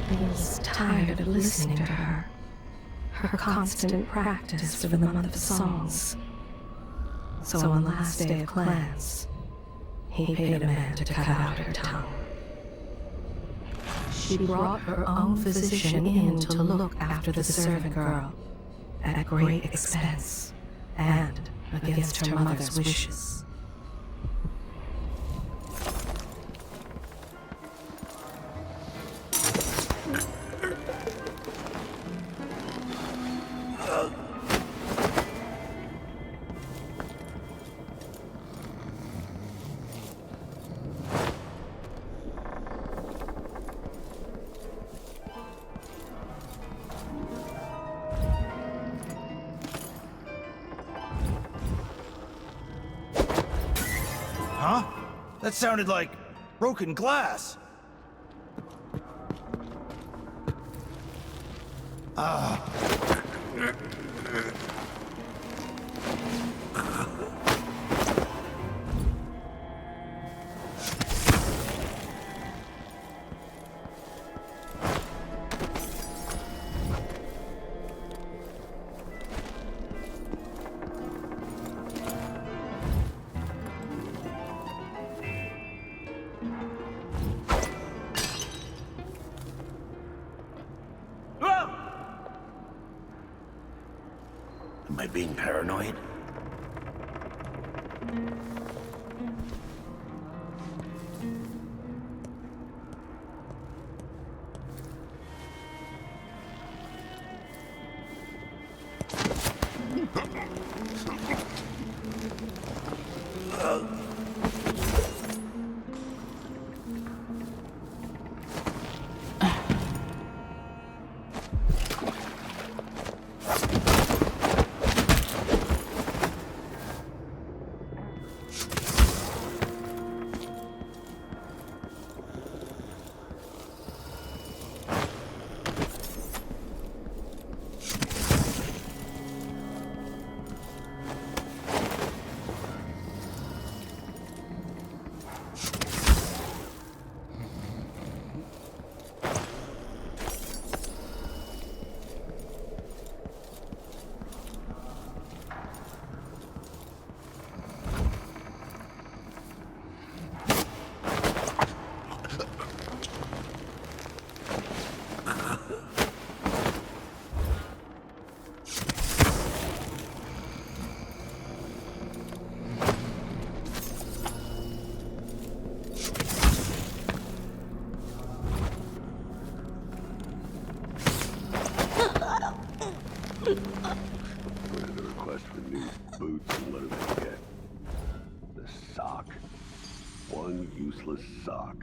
He's tired of listening to her. Her constant practice for the month of songs. So on the last day of clans, he paid a man to cut out her tongue. She brought her own physician in to look after the servant girl at great expense and against her mother's wishes. Huh? That sounded like broken glass. Am I being paranoid? Sock.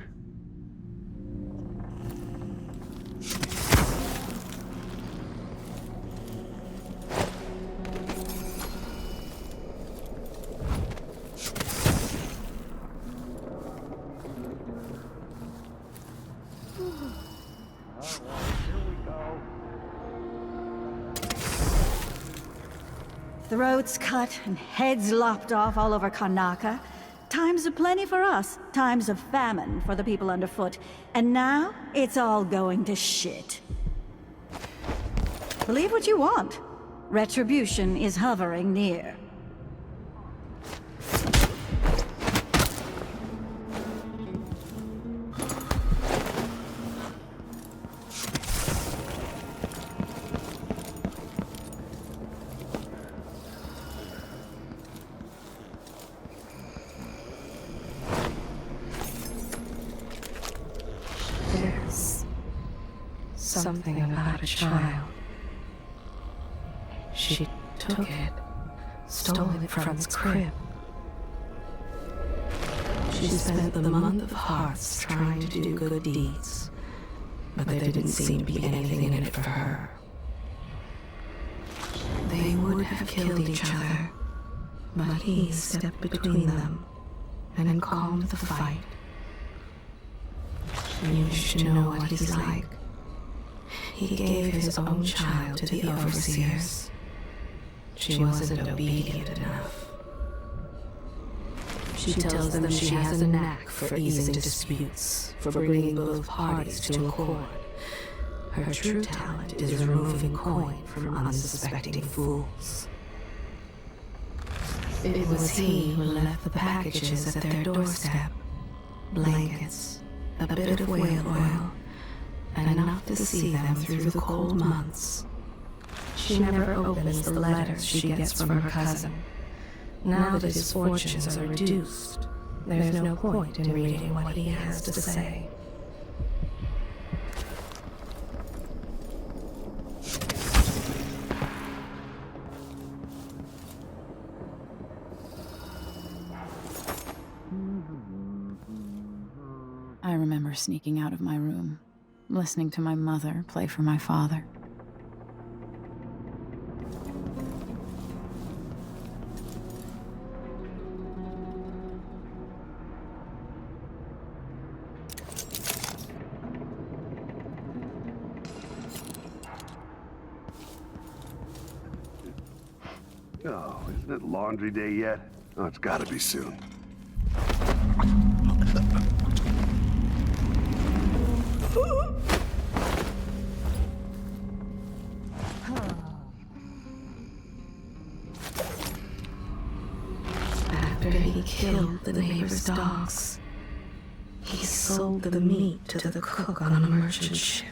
Throats cut and heads lopped off all over Karnaca. Times of plenty for us, times of famine for the people underfoot. And now, it's all going to shit. Believe what you want. Retribution is hovering near. Something about a child. She took it, stole it from its crib. She spent the month of hearts trying to do good deeds, but there didn't seem to be anything in it for her. They would have killed each other, but he stepped between them and calmed the fight. You should know what he's like. He gave his own child to the overseers. She wasn't obedient enough. She tells them she has a knack for easing disputes, for bringing both parties to accord. Her true talent is removing coin from unsuspecting fools. It was he who left the packages at their doorstep. Blankets, a bit of whale oil, and enough to see them through the cold months. She never opens the letters she gets from her cousin. Now that his fortunes are reduced, there's no point in reading what he has to say. I remember sneaking out of my room, listening to my mother play for my father. Oh, isn't it laundry day yet? Oh, it's gotta be soon. After he killed the neighbor's dogs, he sold the meat to the cook on a merchant ship.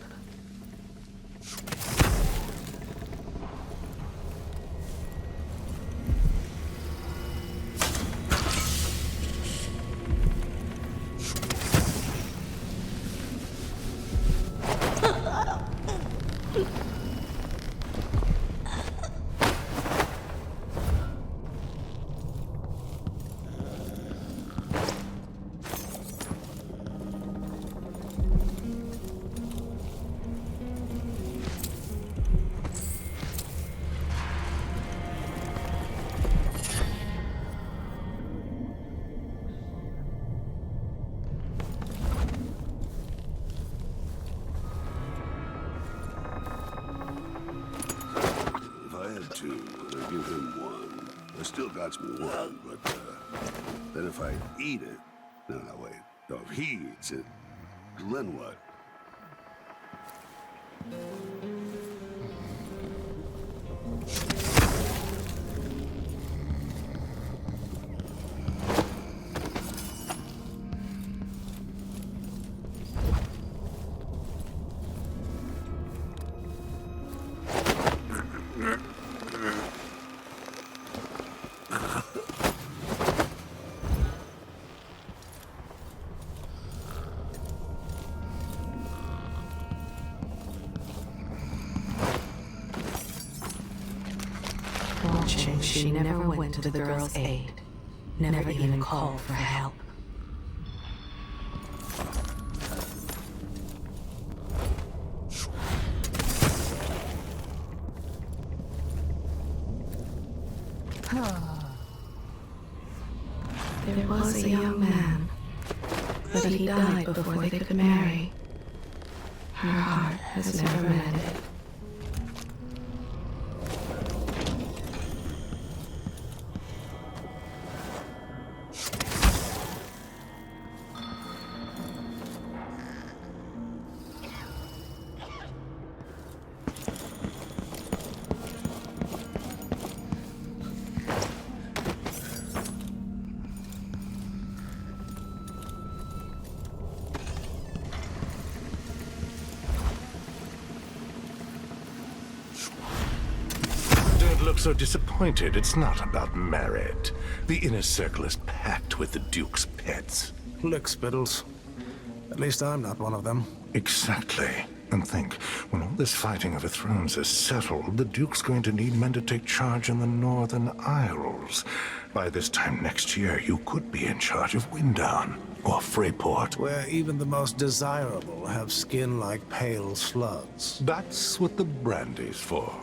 2. I give him 1. I still got some 1, but then if I eat it... No, wait. No, if he eats it, then what? She never went to the girl's aid, never even called for help. There was a young man, but he died before they could marry. Her heart has never mended. So disappointed. It's not about merit. The inner circle is packed with the Duke's pets. Lickspittles. At least I'm not one of them. Exactly. And think, when all this fighting over thrones is settled, the Duke's going to need men to take charge in the Northern Isles. By this time next year, you could be in charge of Windown or Freyport. Where even the most desirable have skin like pale slugs. That's what the brandy's for.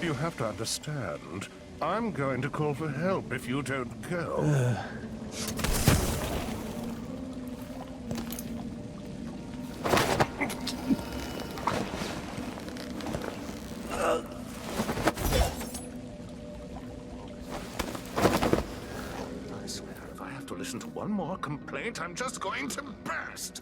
You have to understand. I'm going to call for help if you don't go. I swear, if I have to listen to one more complaint, I'm just going to burst.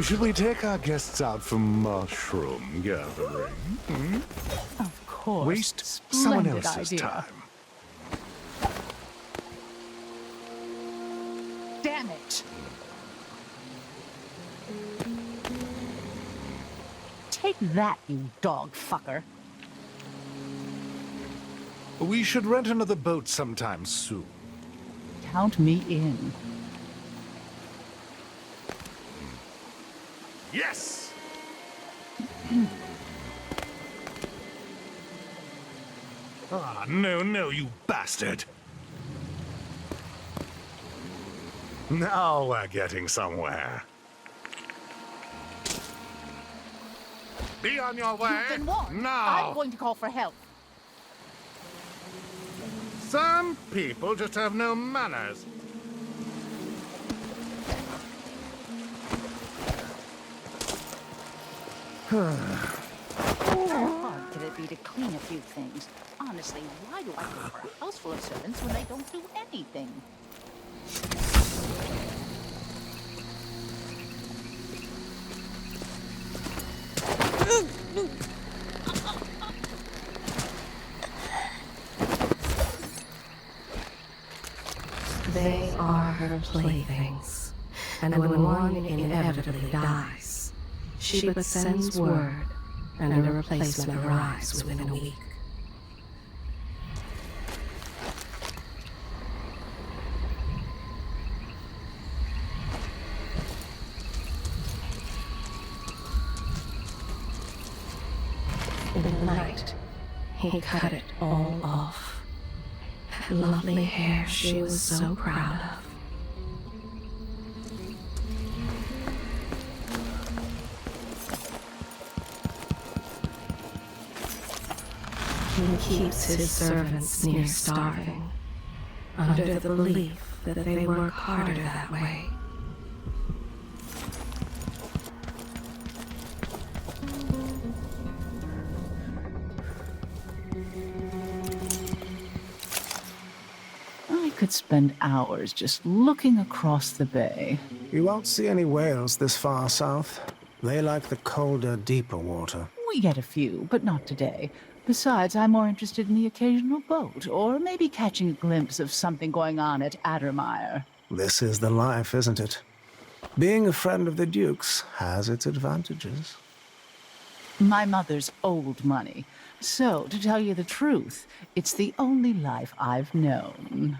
Should we take our guests out for mushroom gathering? Hmm? Of course. Waste someone Splendid else's idea. time. Damn it! Take that, you dog fucker. We should rent another boat sometime soon. Count me in. Yes! Ah, no, you bastard! Now we're getting somewhere. Be on your way! You've been warned. Now! I'm going to call for help. Some people just have no manners. How hard could it be to clean a few things? Honestly, why do I go for a house full of servants when they don't do anything? They are her playthings, and when one inevitably dies, she but sends word, and a replacement arrives within a week. In the night, he cut it all off. That lovely hair she was so proud of. He keeps his servants near starving, under the belief that they work harder that way. I could spend hours just looking across the bay. You won't see any whales this far south. They like the colder, deeper water. We get a few, but not today. Besides, I'm more interested in the occasional boat, or maybe catching a glimpse of something going on at Addermire. This is the life, isn't it? Being a friend of the Duke's has its advantages. My mother's old money. So, to tell you the truth, it's the only life I've known.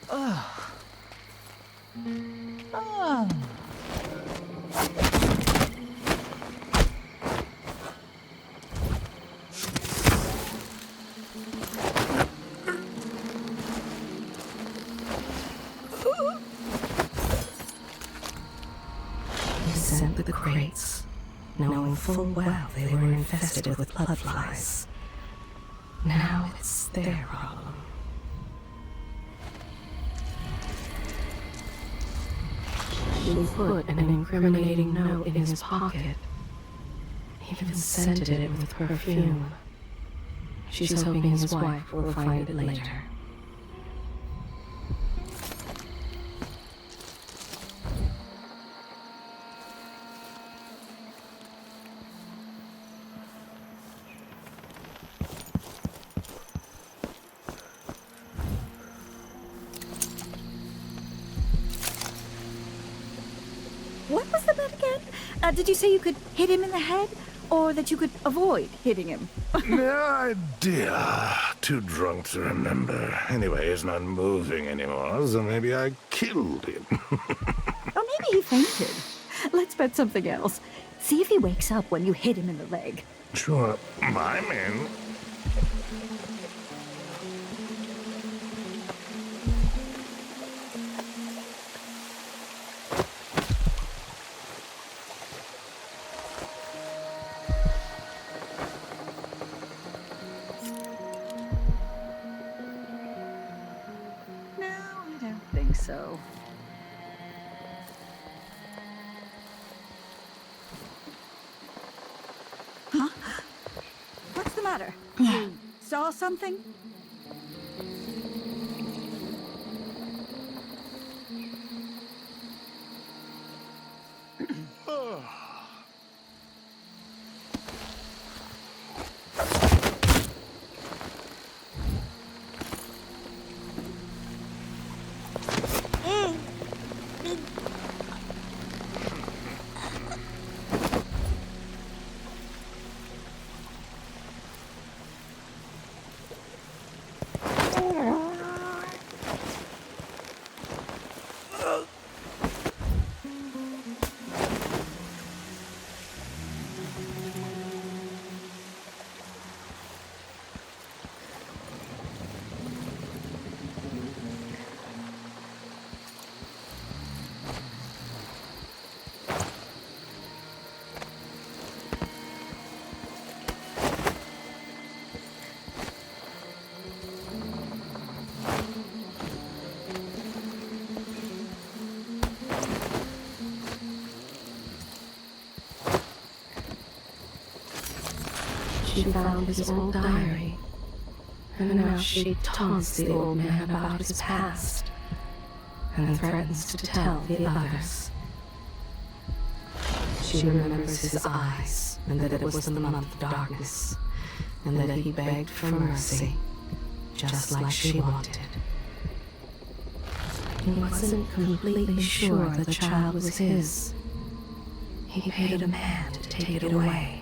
Oh. Oh. He sent the crates, knowing full well they were infested with bloodflies. Now it's their problem. She put an incriminating note in his pocket. Even scented it with perfume. She's hoping his wife will find it later. What was the bet again? Did you say you could hit him in the head? Or that you could avoid hitting him? No idea. Too drunk to remember. Anyway, he's not moving anymore, so maybe I killed him. Or maybe he fainted. Let's bet something else. See if he wakes up when you hit him in the leg. Sure, I'm in. So. Huh? What's the matter? You saw something? She found his old diary, and now she taunts the old man about his past, and threatens to tell the others. She she remembers his eyes, and that it was the month of darkness, and that he begged for mercy, just like she wanted. He wasn't completely sure the child was his. He paid a man to take it away.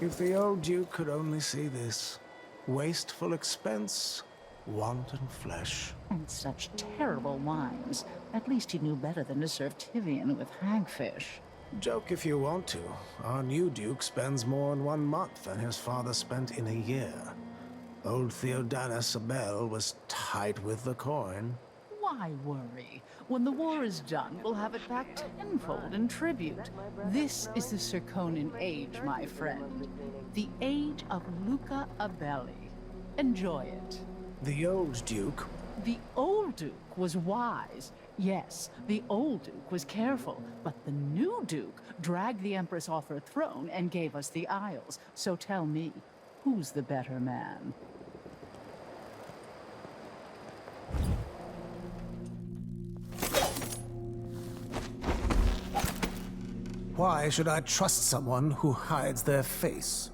If the old Duke could only see this. Wasteful expense, wanton flesh. And such terrible wines. At least he knew better than to serve Tivian with hagfish. Joke if you want to. Our new Duke spends more in 1 month than his father spent in a year. Old Theodanis Abel was tight with the coin. Why worry? When the war is done, we'll have it back tenfold in tribute. This is the Circonan age, my friend. The age of Luca Abelli. Enjoy it. The old Duke? The old Duke was wise. Yes, the old Duke was careful. But the new Duke dragged the Empress off her throne and gave us the Isles. So tell me, who's the better man? Why should I trust someone who hides their face?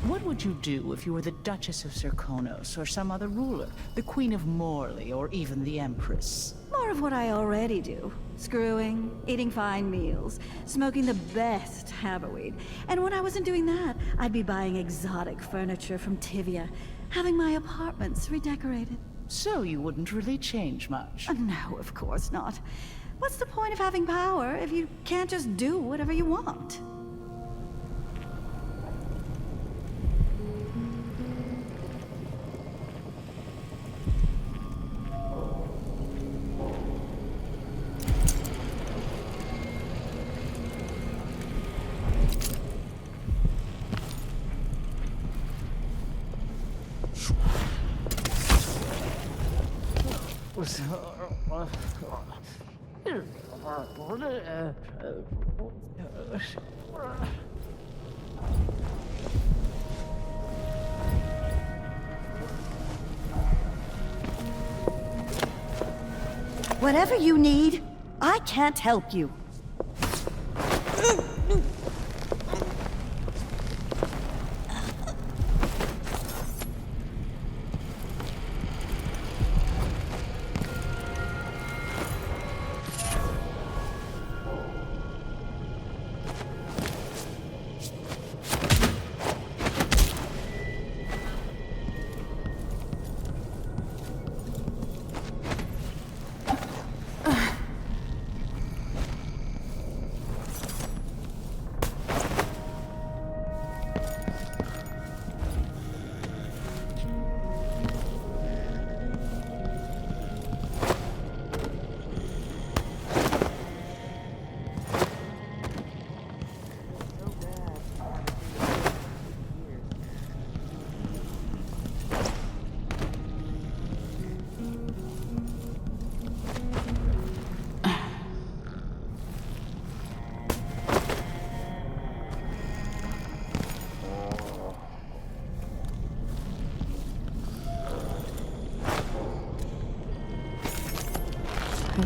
What would you do if you were the Duchess of Circonos or some other ruler? The Queen of Morley or even the Empress? More of what I already do. Screwing, eating fine meals, smoking the best haberweed. And when I wasn't doing that, I'd be buying exotic furniture from Tivia, having my apartments redecorated. So you wouldn't really change much? No, of course not. What's the point of having power if you can't just do whatever you want? Whatever you need, I can't help you.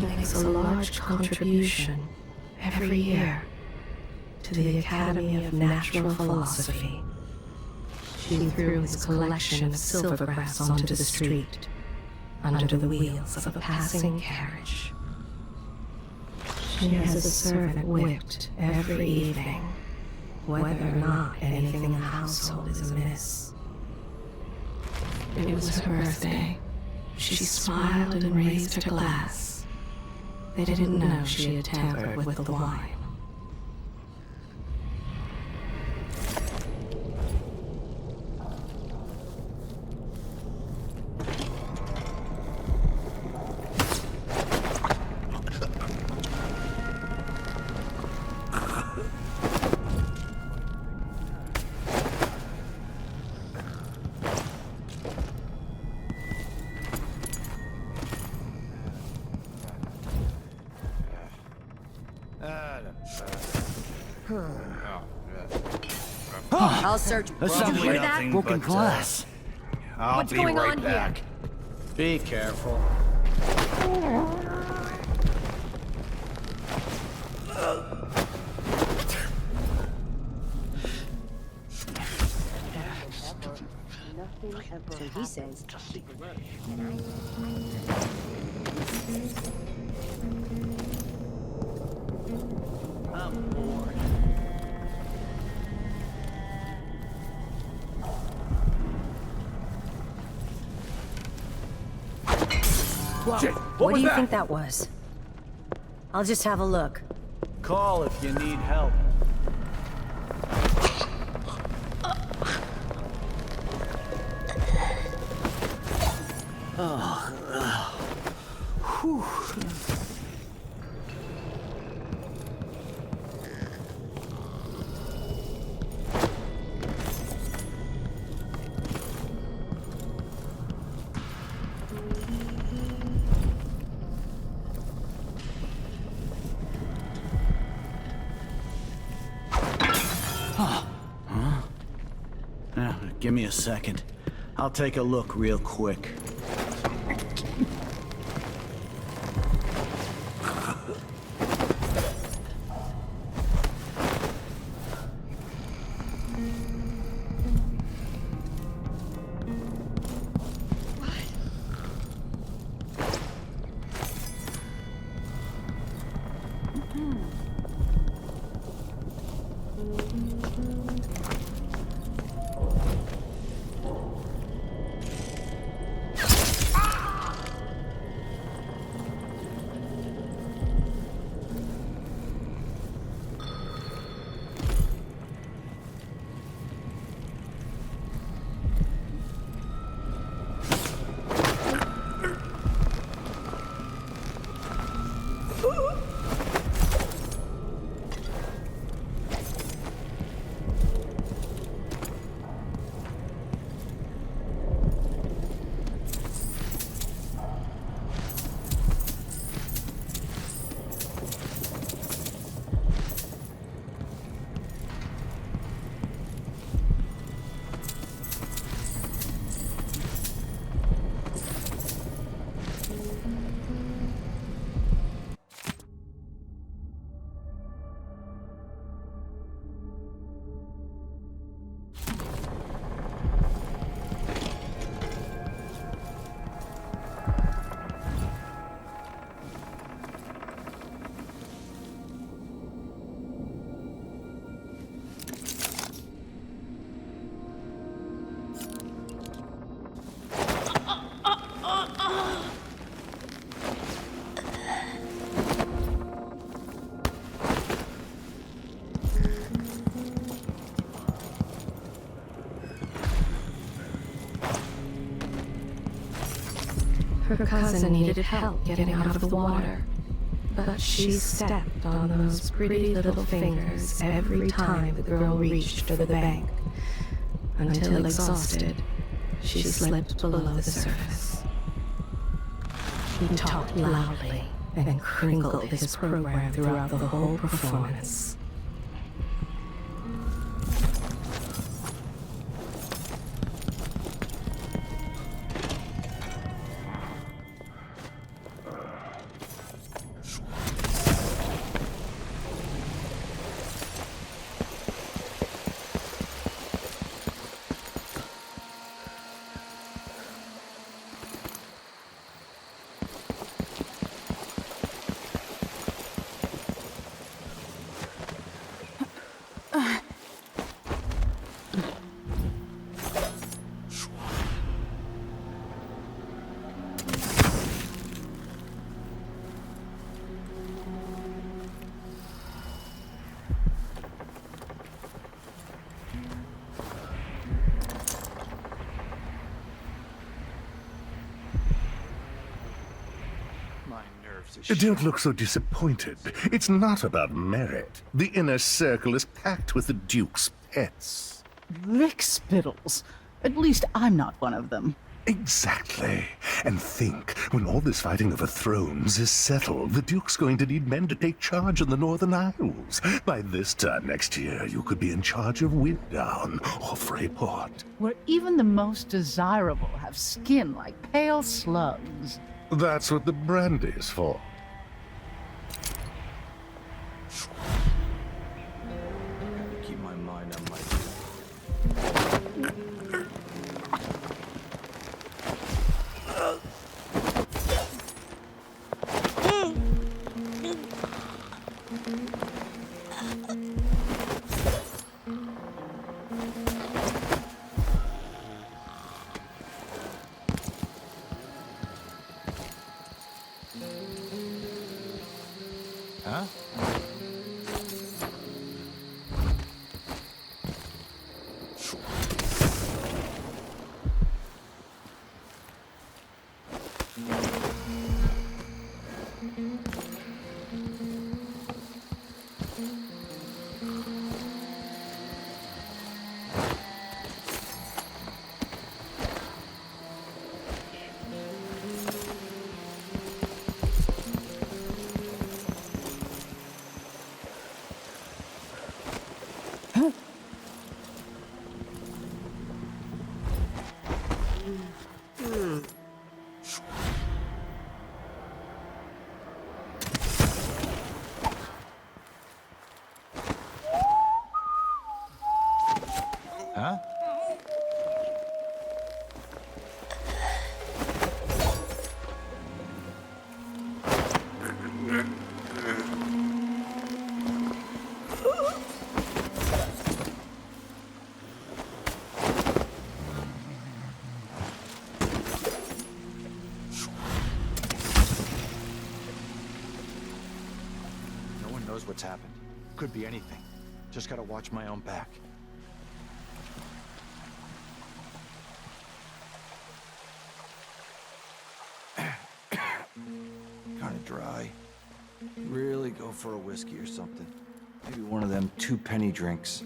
Makes a large contribution every year to the Academy of Natural Philosophy. She threw his collection of silvergrass onto the street, under the wheels of a passing carriage. She has a servant whipped every evening, whether or not anything in the household is amiss. It was her birthday. She smiled and raised her glass. They didn't know she had tampered with the wine. I'll search. That's Did you not hear nothing that? broken glass. I'll What's be going right on back. here? Be careful. So he says. I'm bored. Shit, what do you think that was? I'll just have a look. Call if you need help. Whew. Now, give me a second. I'll take a look real quick. Her cousin needed help getting out of the water, but she stepped on those pretty little fingers every time the girl reached for the bank. Until exhausted, she slipped below the surface. He talked loudly and crinkled his program throughout the whole performance. Don't look so disappointed. It's not about merit. The inner circle is packed with the Duke's pets. Lickspittles. At least I'm not one of them. Exactly. And think, when all this fighting over thrones is settled, the Duke's going to need men to take charge in the Northern Isles. By this time next year, you could be in charge of Winddown or Freyport. Where even the most desirable have skin like pale slugs. That's what the brandy is for. Keep my mind on my... Huh? Huh? No one knows what's happened. Could be anything. Just gotta watch my own back. Kinda dry. Really go for a whiskey or something. Maybe one of them 2-penny drinks.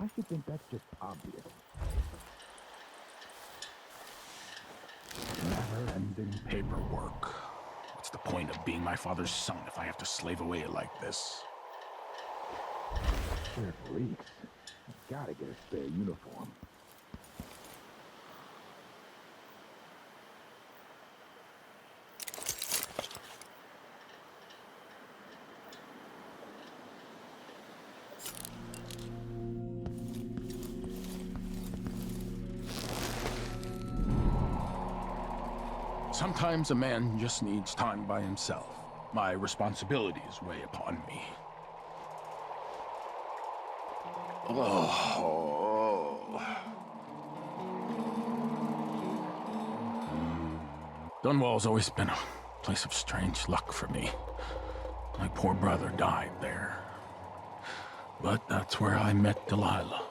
I should think that's just obvious. Never-ending paperwork. What's the point of being my father's son if I have to slave away like this? They're police. I've gotta get a spare uniform. Sometimes a man just needs time by himself. My responsibilities weigh upon me. Dunwall's always been a place of strange luck for me. My poor brother died there. But that's where I met Delilah.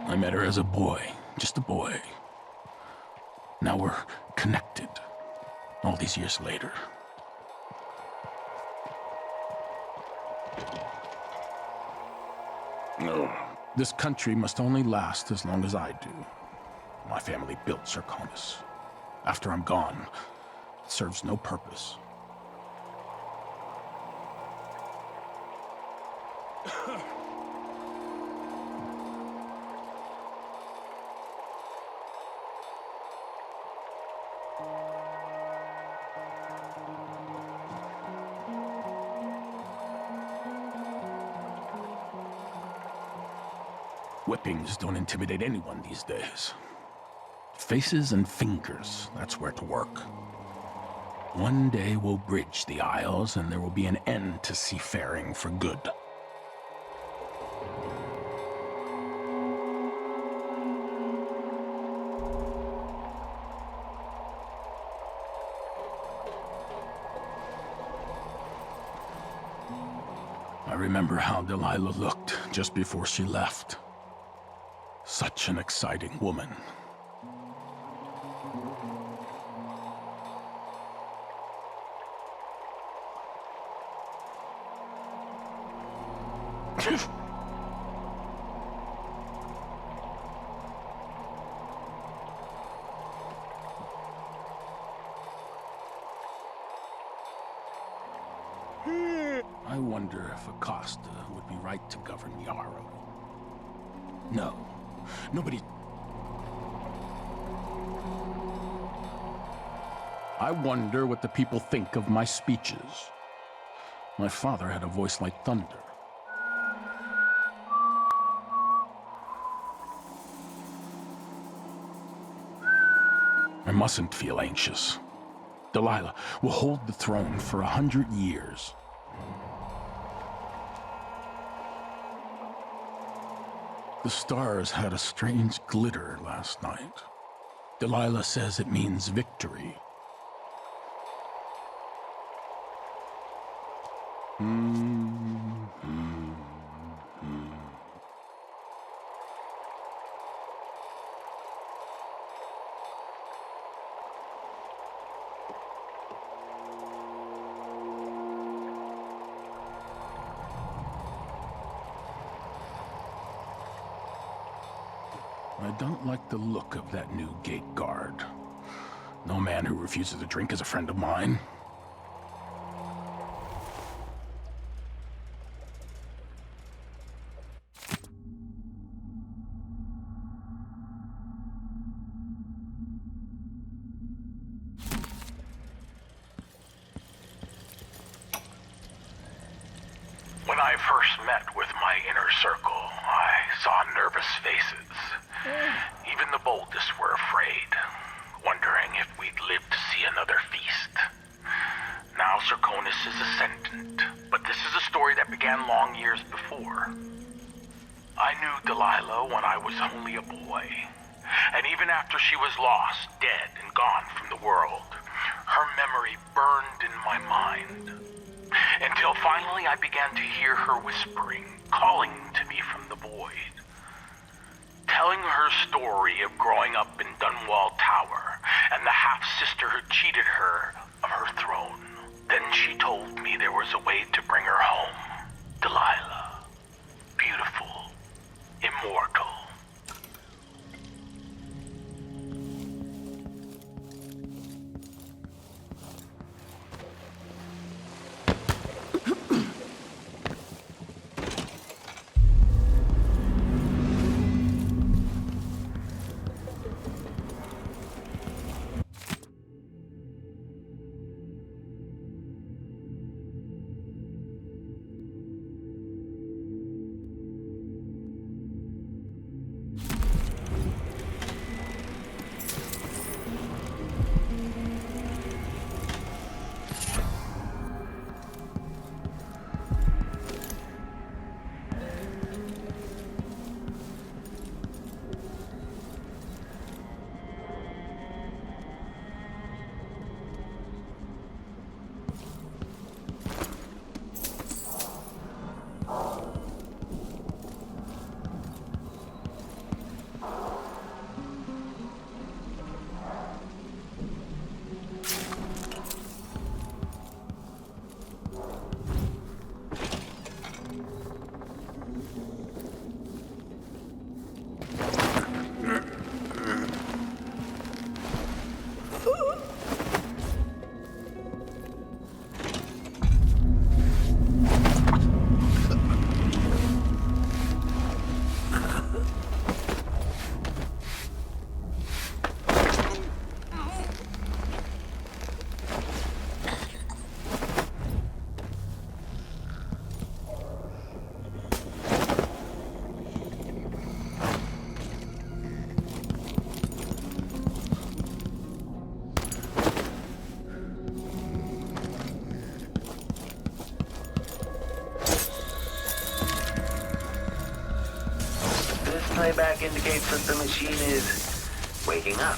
I met her as a boy, just a boy. Now we're connected, all these years later. No. This country must only last as long as I do. My family built Serkonis. After I'm gone, it serves no purpose. Whippings don't intimidate anyone these days. Faces and fingers, that's where to work. One day we'll bridge the Isles and there will be an end to seafaring for good. I remember how Delilah looked just before she left. Such an exciting woman. I wonder if Acosta would be right to govern Yarrow. No. Nobody... I wonder what the people think of my speeches. My father had a voice like thunder. I mustn't feel anxious. Delilah will hold the throne for 100 years. The stars had a strange glitter last night. Delilah says it means victory. I don't like the look of that new gate guard. No man who refuses a drink is a friend of mine. When I first met with my inner circle, I saw nervous faces. Even the boldest were afraid, wondering if we'd live to see another feast. Now Serkonis is ascendant, but this is a story that began long years before. I knew Delilah when I was only a boy, and even after she was lost, dead, and gone from the world, her memory burned in my mind. Until finally I began to hear her whispering, calling to me from the void. Telling her story of growing up in Dunwall Tower and the half-sister who cheated her of her throne. Then she told me there was a way to bring her home. Delilah. Beautiful. Immortal. playback indicates that the machine is waking up.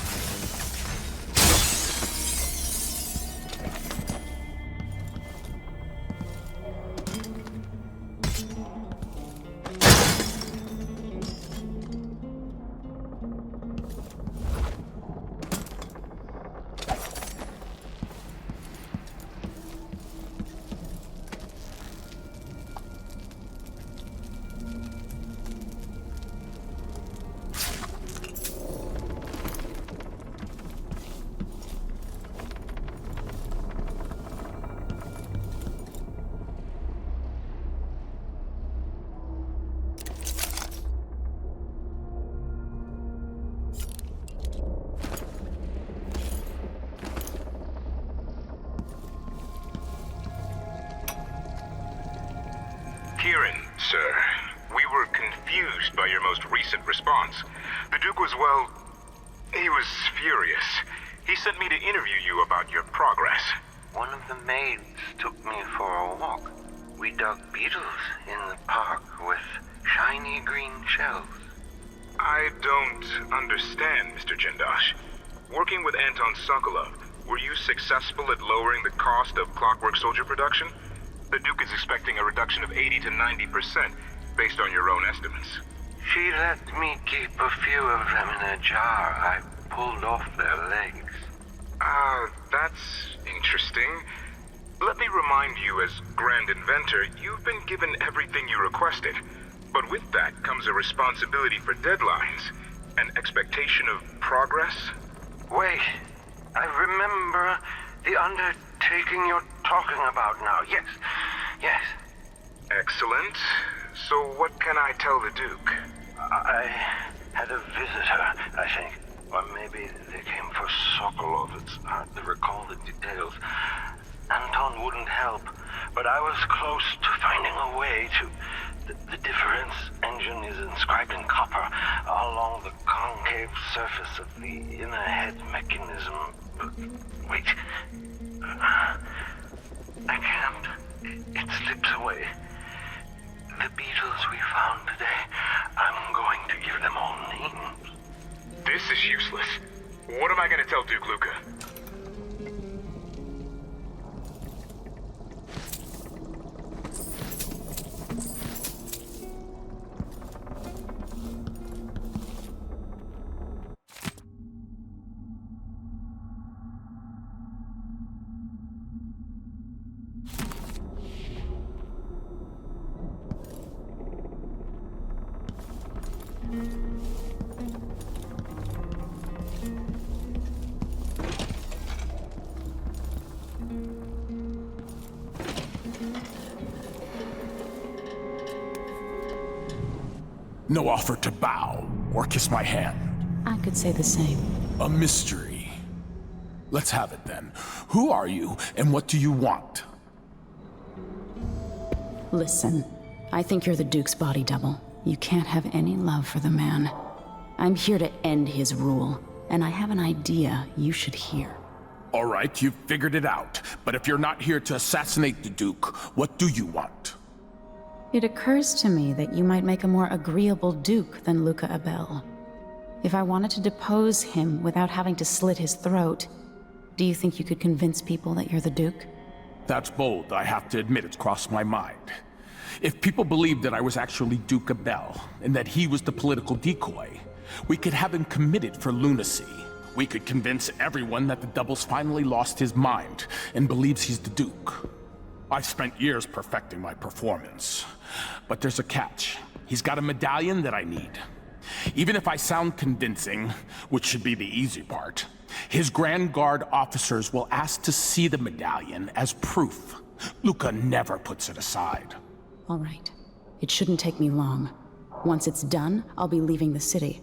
Sir, we were confused by your most recent response. The Duke was, well, he was furious. He sent me to interview you about your progress. One of the maids took me for a walk. We dug beetles in the park with shiny green shells. I don't understand, Mr. Jindosh. Working with Anton Sokolov, were you successful at lowering the cost of Clockwork Soldier production? The Duke is expecting a reduction of 80 to 90% based on your own estimates. She let me keep a few of them in a jar. I pulled off their legs. That's interesting. Let me remind you, as Grand Inventor, you've been given everything you requested. But with that comes a responsibility for deadlines, an expectation of progress. Wait, I remember the undertaking you're talking about now. Yes, yes. Excellent. So what can I tell the Duke? I had a visitor, I think. Or maybe they came for Sokolov. It's hard to recall the details. Anton wouldn't help, but I was close to finding a way to... The difference engine is inscribed in copper along the concave surface of the inner head mechanism. Wait. I can't. It slips away. The beetles we found today, I'm going to give them all names. This is useless. What am I going to tell Duke Luca? No offer to bow or kiss my hand. I could say the same. A mystery. Let's have it then. Who are you and what do you want? Listen, I think you're the Duke's body double. You can't have any love for the man. I'm here to end his rule, and I have an idea you should hear. All right, you've figured it out. But if you're not here to assassinate the Duke, what do you want? It occurs to me that you might make a more agreeable Duke than Luca Abel. If I wanted to depose him without having to slit his throat, do you think you could convince people that you're the Duke? That's bold. I have to admit it's crossed my mind. If people believed that I was actually Duke Abel, and that he was the political decoy, we could have him committed for lunacy. We could convince everyone that the double's finally lost his mind, and believes he's the Duke. I've spent years perfecting my performance. But there's a catch. He's got a medallion that I need. Even if I sound convincing, which should be the easy part, his Grand Guard officers will ask to see the medallion as proof. Luca never puts it aside. All right. It shouldn't take me long. Once it's done, I'll be leaving the city.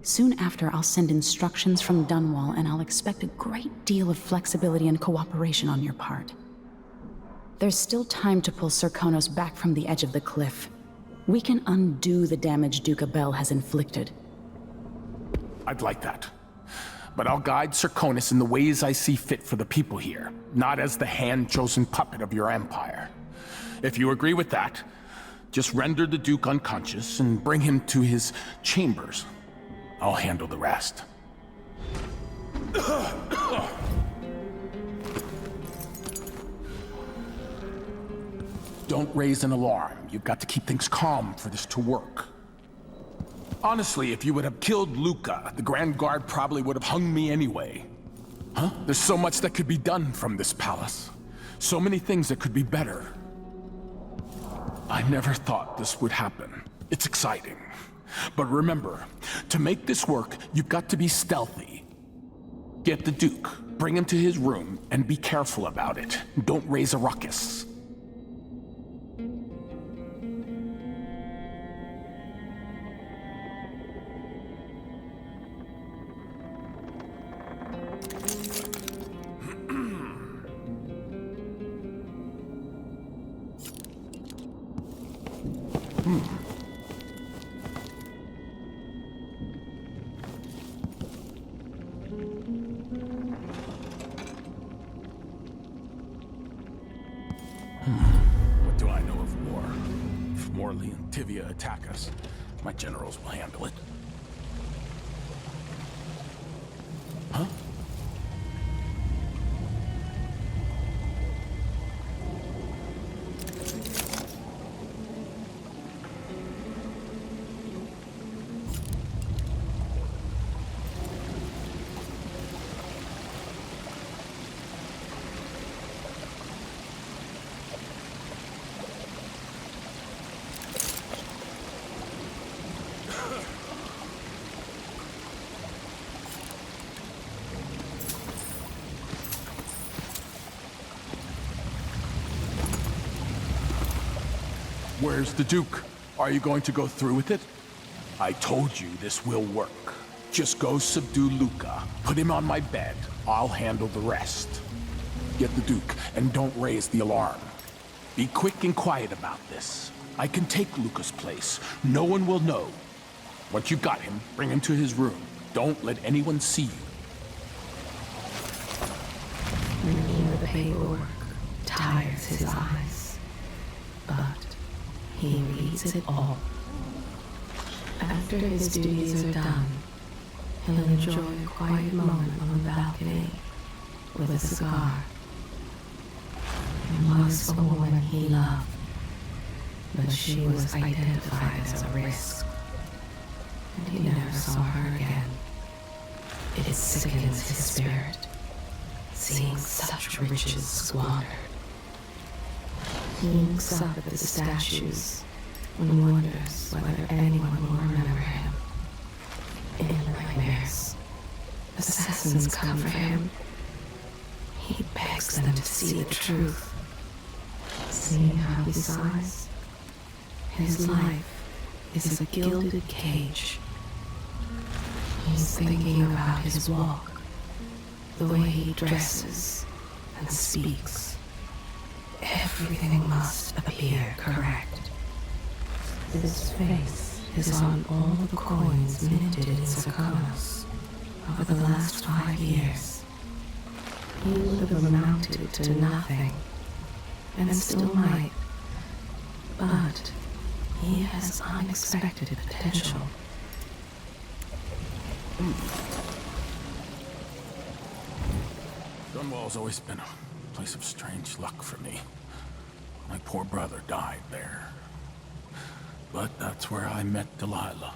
Soon after, I'll send instructions from Dunwall, and I'll expect a great deal of flexibility and cooperation on your part. There's still time to pull Serkonos back from the edge of the cliff. We can undo the damage Duke Abel has inflicted. I'd like that. But I'll guide Serkonos in the ways I see fit for the people here, not as the hand-chosen puppet of your empire. If you agree with that, Just render the Duke unconscious and bring him to his chambers. I'll handle the rest. Don't raise an alarm. You've got to keep things calm for this to work. Honestly, if you would have killed Luca, the Grand Guard probably would have hung me anyway. Huh? There's so much that could be done from this palace. So many things that could be better. I never thought this would happen. It's exciting. But remember, to make this work, you've got to be stealthy. Get the Duke, bring him to his room, and be careful about it. Don't raise a ruckus. What do I know of war? If Morley and Tivia attack us, my generals will handle it. Huh? Where's the Duke? Are you going to go through with it? I told you this will work. Just go subdue Luca. Put him on my bed. I'll handle the rest. Get the Duke, and don't raise the alarm. Be quick and quiet about this. I can take Luca's place. No one will know. Once you've got him, bring him to his room. Don't let anyone see you. Reading the paperwork tires his eyes, but he reads it all. After his duties are done, he'll enjoy a quiet moment on the balcony with a cigar. It was a woman he loved, but she was identified as a risk, and he never saw her again. It sickens his spirit, seeing such riches squandered. He looks up at the statues and wonders whether anyone will remember him. In nightmares, assassins come for him. He begs them to see the truth. Seeing how he sighs, his life is a gilded cage. He's thinking about his walk, the way he dresses and speaks. Everything must appear correct. His face is on all the coins minted in Serkonos over the last 5 years. He would have amounted to nothing, and still might, but he has unexpected potential. Dunwall's always been a place of strange luck for me. My poor brother died there. But that's where I met Delilah.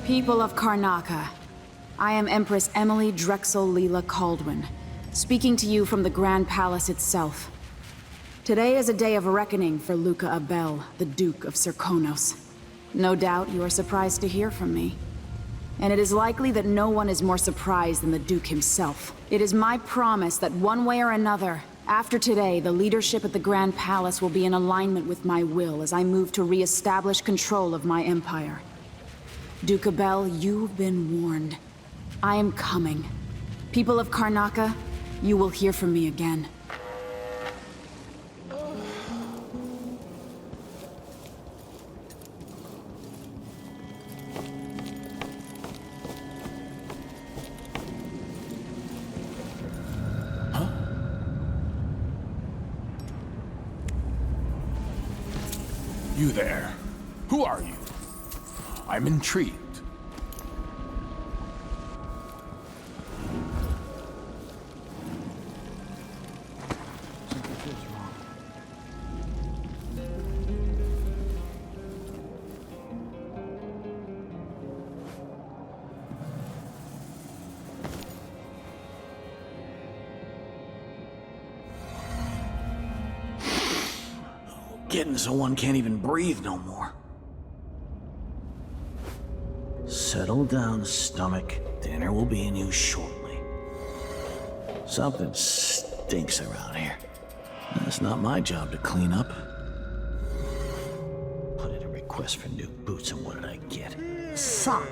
People of Karnaca, I am Empress Emily Drexel Leela Caldwin, speaking to you from the Grand Palace itself. Today is a day of reckoning for Luca Abel, the Duke of Serkonos. No doubt you are surprised to hear from me. And it is likely that no one is more surprised than the Duke himself. It is my promise that one way or another, after today, the leadership at the Grand Palace will be in alignment with my will as I move to re-establish control of my empire. Duke Abel, you've been warned. I am coming. People of Karnaca, you will hear from me again. You there. Who are you? I'm intrigued. Getting so one can't even breathe no more. Settle down, stomach. Dinner will be in you shortly. Something stinks around here. It's not my job to clean up. Put in a request for new boots, and what did I get? A sock.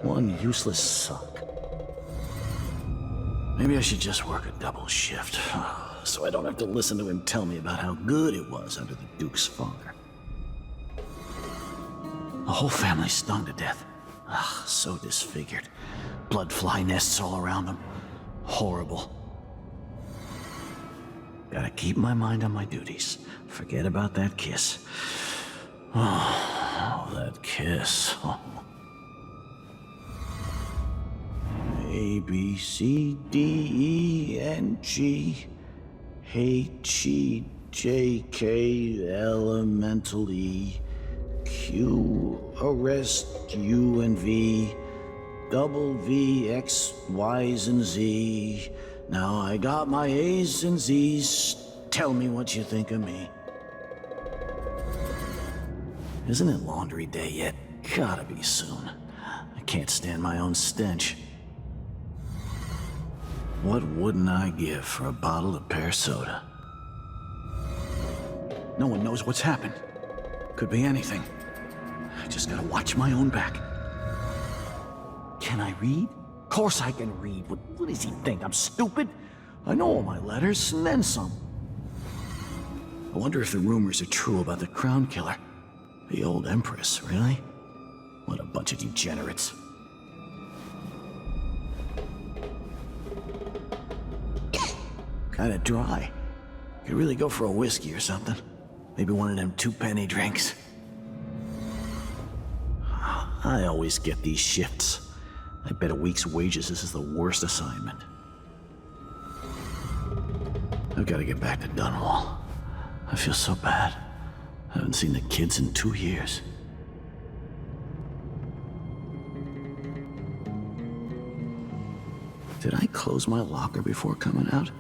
One useless sock. Maybe I should just work a double shift, so I don't have to listen to him tell me about how good it was under the Duke's father. The whole family stung to death. Ugh, so disfigured. Blood fly nests all around them. Horrible. Gotta keep my mind on my duties. Forget about that kiss. Oh, that kiss. Oh. A, B, C, D, E, N, G, H, E, J, K, elemental E, Q, arrest, U and V, double V, X, Y's and Z. Now I got my A's and Z's. Tell me what you think of me. Isn't it laundry day yet? Gotta be soon. I can't stand my own stench. What wouldn't I give for a bottle of pear soda? No one knows what's happened. Could be anything. I just gotta watch my own back. Can I read? Of course I can read. What does he think? I'm stupid? I know all my letters, and then some. I wonder if the rumors are true about the crown killer. The old empress, really? What a bunch of degenerates. Kinda dry. Could really go for a whiskey or something. Maybe one of them 2-penny drinks. I always get these shifts. I bet a week's wages this is the worst assignment. I've got to get back to Dunwall. I feel so bad. I haven't seen the kids in 2 years. Did I close my locker before coming out?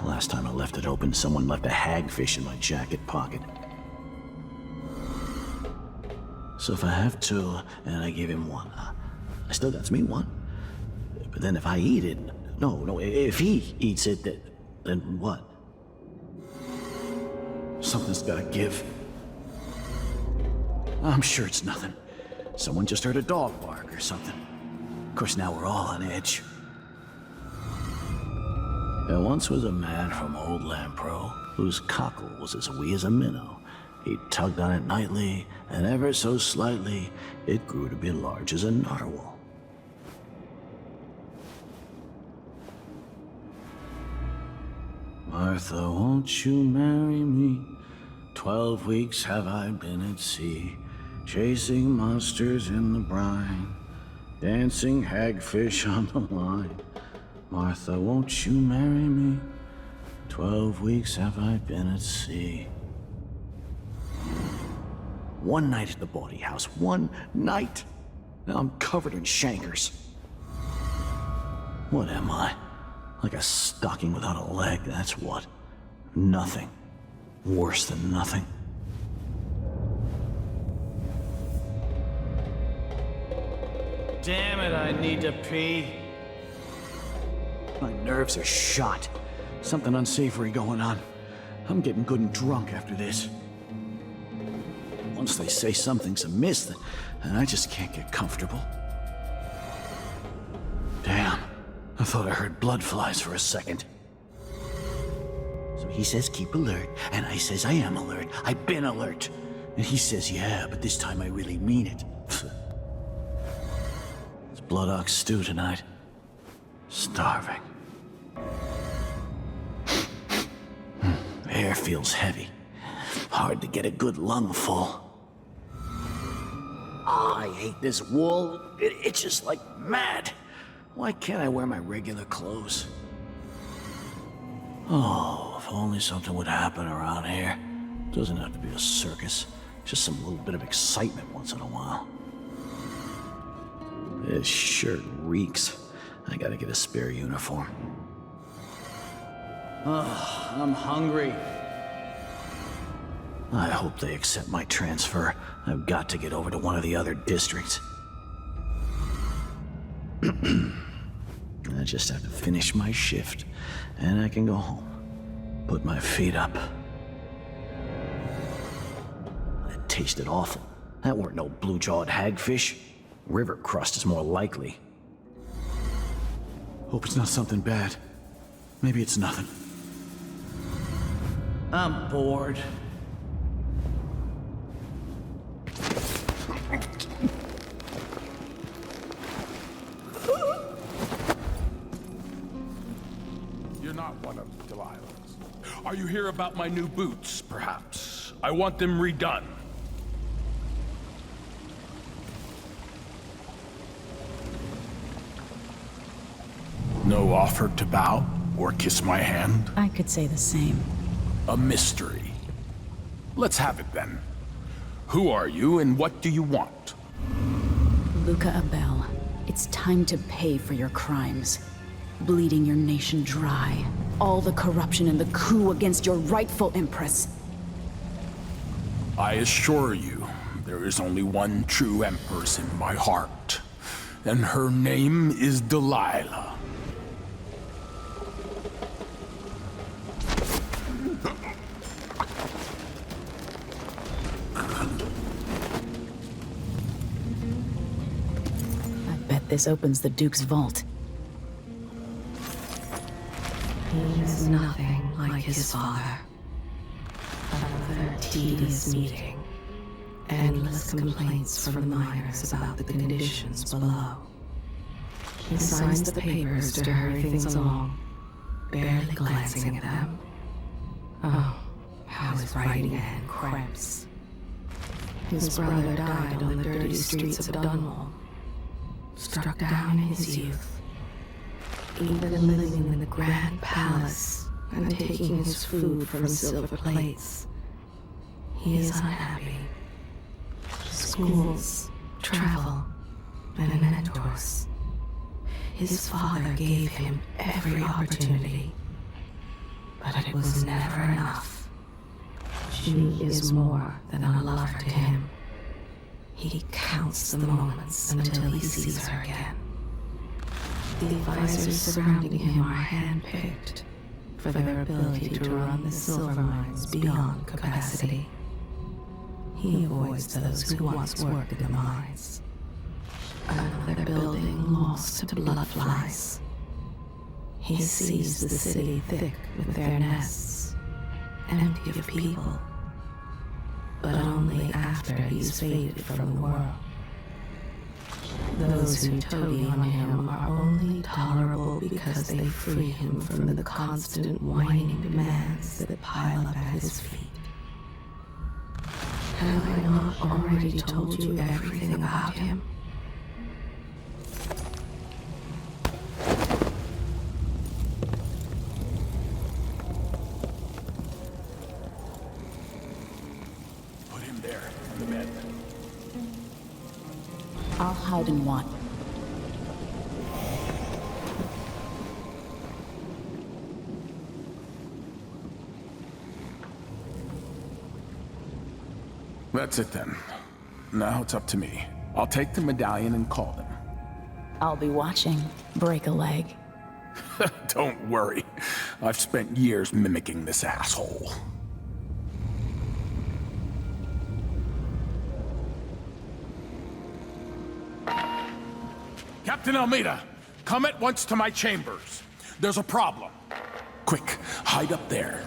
Last time I left it open, someone left a hagfish in my jacket pocket. So if I have 2, and I give him 1, I still got me 1. But then if I eat it, no, if he eats it, then what? Something's gotta give. I'm sure it's nothing. Someone just heard a dog bark or something. Of course, now we're all on edge. There once was a man from old Lampro whose cockle was as wee as a minnow. He tugged on it nightly, and ever so slightly, it grew to be large as a narwhal. Martha, won't you marry me? 12 weeks have I been at sea, chasing monsters in the brine, dancing hagfish on the line. Martha, won't you marry me? 12 weeks have I been at sea. One night at the bawdy house. One night. Now I'm covered in chancres. What am I? Like a stocking without a leg, that's what. Nothing. Worse than nothing. Damn it, I need to pee. My nerves are shot. Something unsavory going on. I'm getting good and drunk after this. Once they say something's amiss, then I just can't get comfortable. Damn. I thought I heard blood flies for a second. So he says keep alert, and I says I am alert. I've been alert. And he says yeah, but this time I really mean it. It's blood ox stew tonight. Starving. Air feels heavy. Hard to get a good lungful. Oh, I hate this wool. It itches like mad. Why can't I wear my regular clothes? Oh, if only something would happen around here. Doesn't have to be a circus. Just some little bit of excitement once in a while. This shirt reeks. I gotta get a spare uniform. Ugh, I'm hungry. I hope they accept my transfer. I've got to get over to one of the other districts. I just have to finish my shift, and I can go home. Put my feet up. That tasted awful. That weren't no blue-jawed hagfish. River crust is more likely. Hope it's not something bad. Maybe it's nothing. I'm bored. You're not one of Delilah's. Are you here about my new boots, perhaps? I want them redone. No offer to bow or kiss my hand? I could say the same. A mystery. Let's have it then. Who are you and what do you want? Luca Abel, it's time to pay for your crimes. Bleeding your nation dry. All the corruption and the coup against your rightful empress. I assure you, there is only one true empress in my heart. And her name is Delilah. This opens the Duke's vault. He is nothing like his father. Another tedious meeting. Endless complaints from the miners about the conditions below. He signs the papers to hurry things along, barely glancing at them. Oh, how his writing hand cramps. His brother died on the dirty streets of Dunwall. Struck down in his youth. Even living in the grand palace and taking his food from silver plates. He is unhappy. Schools, travel, and mentors. His father gave him every opportunity, but it was never enough. She is more than a lover to him. He counts the moments until he sees her again. The advisors surrounding him are handpicked for their ability to run the silver mines beyond capacity. He avoids those who once worked in the mines. Another building lost to bloodflies. He sees the city thick with their nests, empty of people. But only after he's faded from the world. Those who toady on him are only tolerable because they free him from the constant whining demands that pile up at his feet. Have I not already told you everything about him? There, on the bed. I'll hide in one. That's it then. Now it's up to me. I'll take the medallion and call them. I'll be watching. Break a leg. Don't worry. I've spent years mimicking this asshole. Captain Almeida, come at once to my chambers. There's a problem. Quick, hide up there.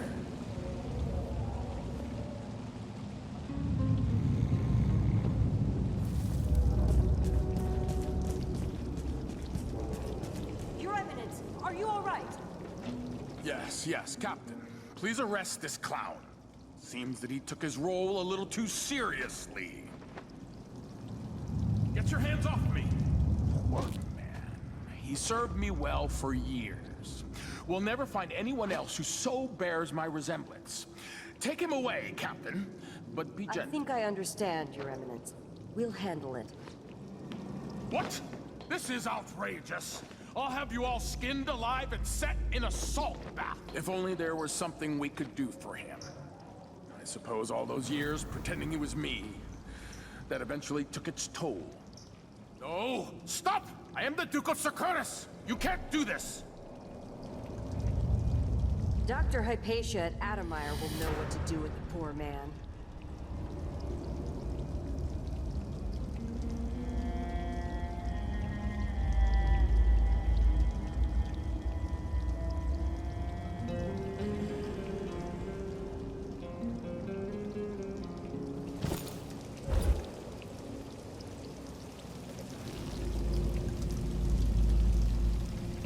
Yes, Captain. Please arrest this clown. Seems that he took his role a little too seriously. Get your hands off me! Poor man. He served me well for years. We'll never find anyone else who so bears my resemblance. Take him away, Captain, but be gentle. I think I understand, Your Eminence. We'll handle it. What? This is outrageous. I'll have you all skinned alive and set in a salt bath. If only there was something we could do for him. I suppose all those years pretending he was me, that eventually took its toll. No! Stop! I am the Duke of Serkonos! You can't do this! Dr. Hypatia at Adamire will know what to do with the poor man.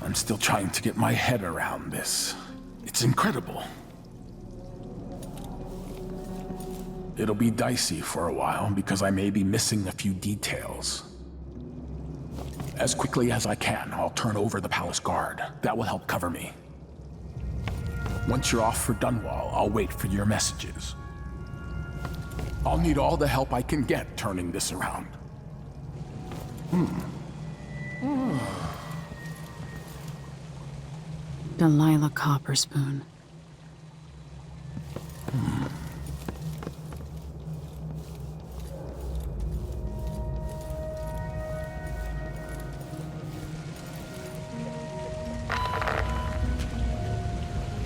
I'm still trying to get my head around this. It's incredible. It'll be dicey for a while because I may be missing a few details. As quickly as I can, I'll turn over the palace guard. That will help cover me. Once you're off for Dunwall, I'll wait for your messages. I'll need all the help I can get turning this around. Delilah Copperspoon.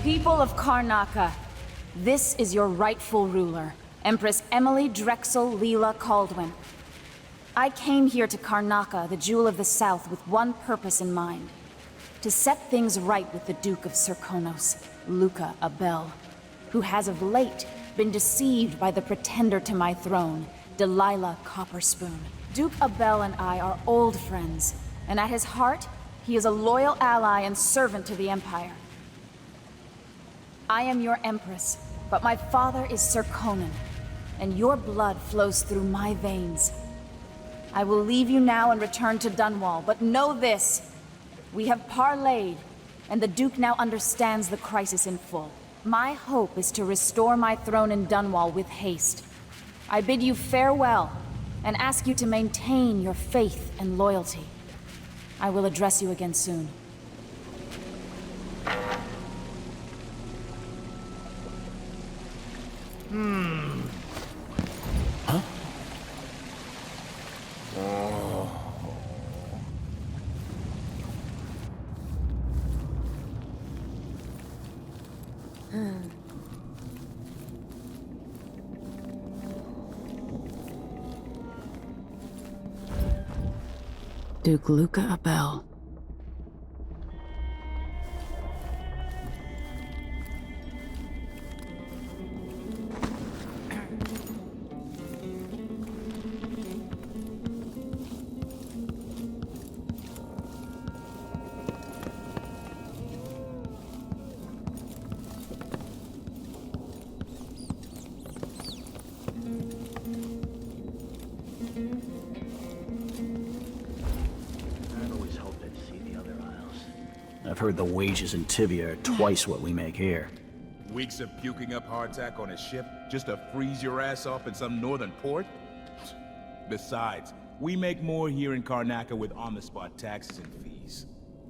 People of Karnaca, this is your rightful ruler, Empress Emily Drexel Leela Caldwin. I came here to Karnaca, the Jewel of the South, with one purpose in mind. To set things right with the Duke of Serkonos, Luca Abel, who has of late been deceived by the pretender to my throne, Delilah Copperspoon. Duke Abel and I are old friends, and at his heart, he is a loyal ally and servant to the Empire. I am your Empress, but my father is Serkonan, and your blood flows through my veins. I will leave you now and return to Dunwall, but know this. We have parlayed, and the Duke now understands the crisis in full. My hope is to restore my throne in Dunwall with haste. I bid you farewell, and ask you to maintain your faith and loyalty. I will address you again soon. Huh? Duke Luca Abel. I've heard the wages in Tivia are twice what we make here. Weeks of puking up hardtack on a ship just to freeze your ass off in some northern port? Besides, we make more here in Karnaca with on-the-spot taxes and fees.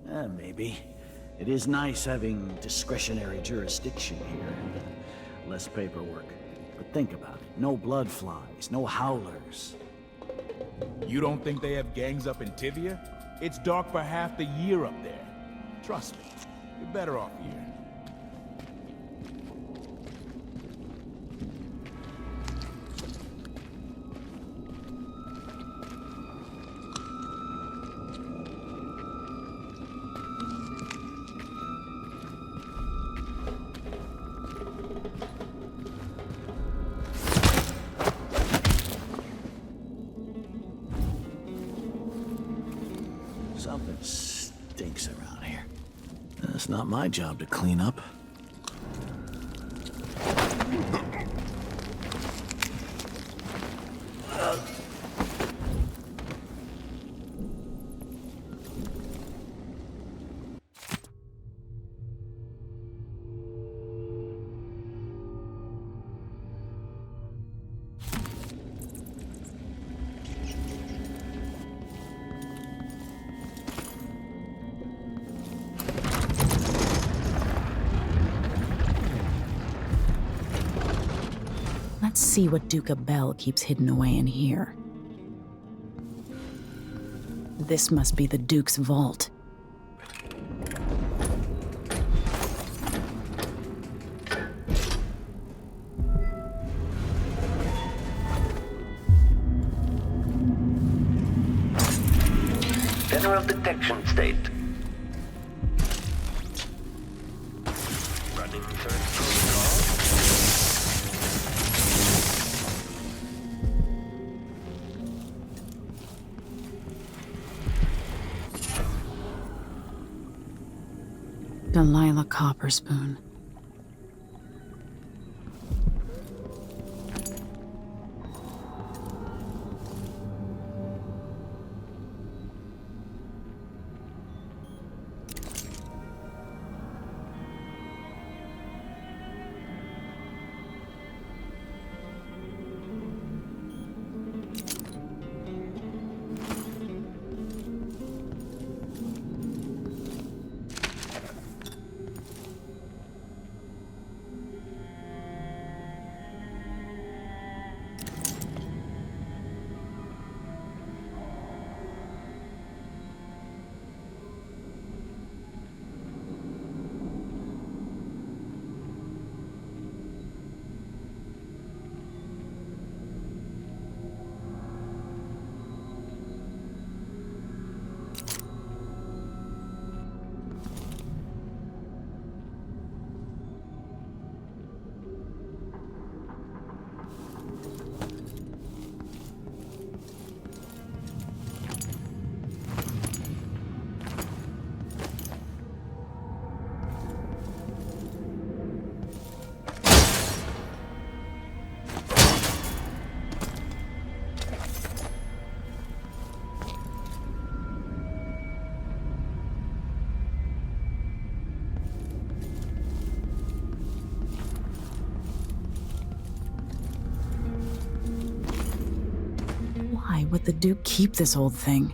Maybe. It is nice having discretionary jurisdiction here and less paperwork. But think about it. No blood flies, no howlers. You don't think they have gangs up in Tivia? It's dark for half the year up there. Trust me, you're better off here. Something stinks around here. It's not my job to clean up. Let's see what Duke Abel keeps hidden away in here. This must be the Duke's vault. General detection state. Running search protocol. Delilah Copperspoon. Why would the Duke keep this old thing?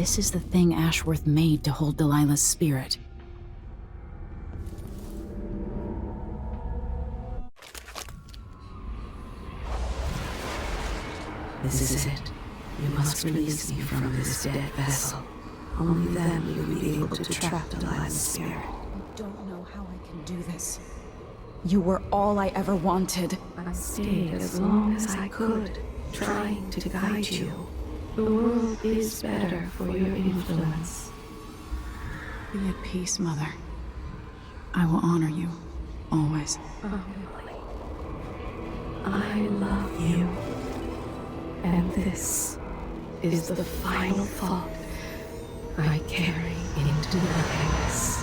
this is the thing Ashworth made to hold Delilah's spirit. This is it. You must release me from this dead vessel. Only then will you be able to trap Delilah's spirit. I don't know how I can do this. You were all I ever wanted. I stayed as long as I could, trying to guide you. The world is better for your influence. Be at peace, Mother. I will honor you, always. I love you. And this is the final thought I carry into nothingness.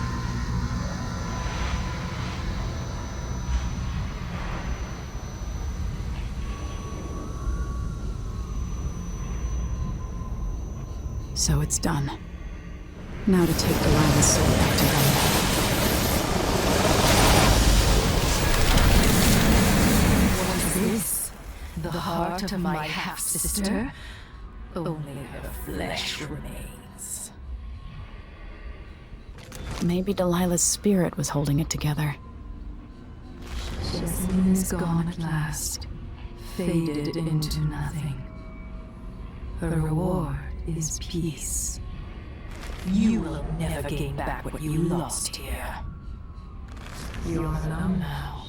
So it's done. Now to take Delilah's soul back to them. Was this the heart of my half-sister? Only her flesh remains. Maybe Delilah's spirit was holding it together. Jasmine is gone at last, faded into nothing. Her reward is peace. You will never gain back what you lost here. You're alone now.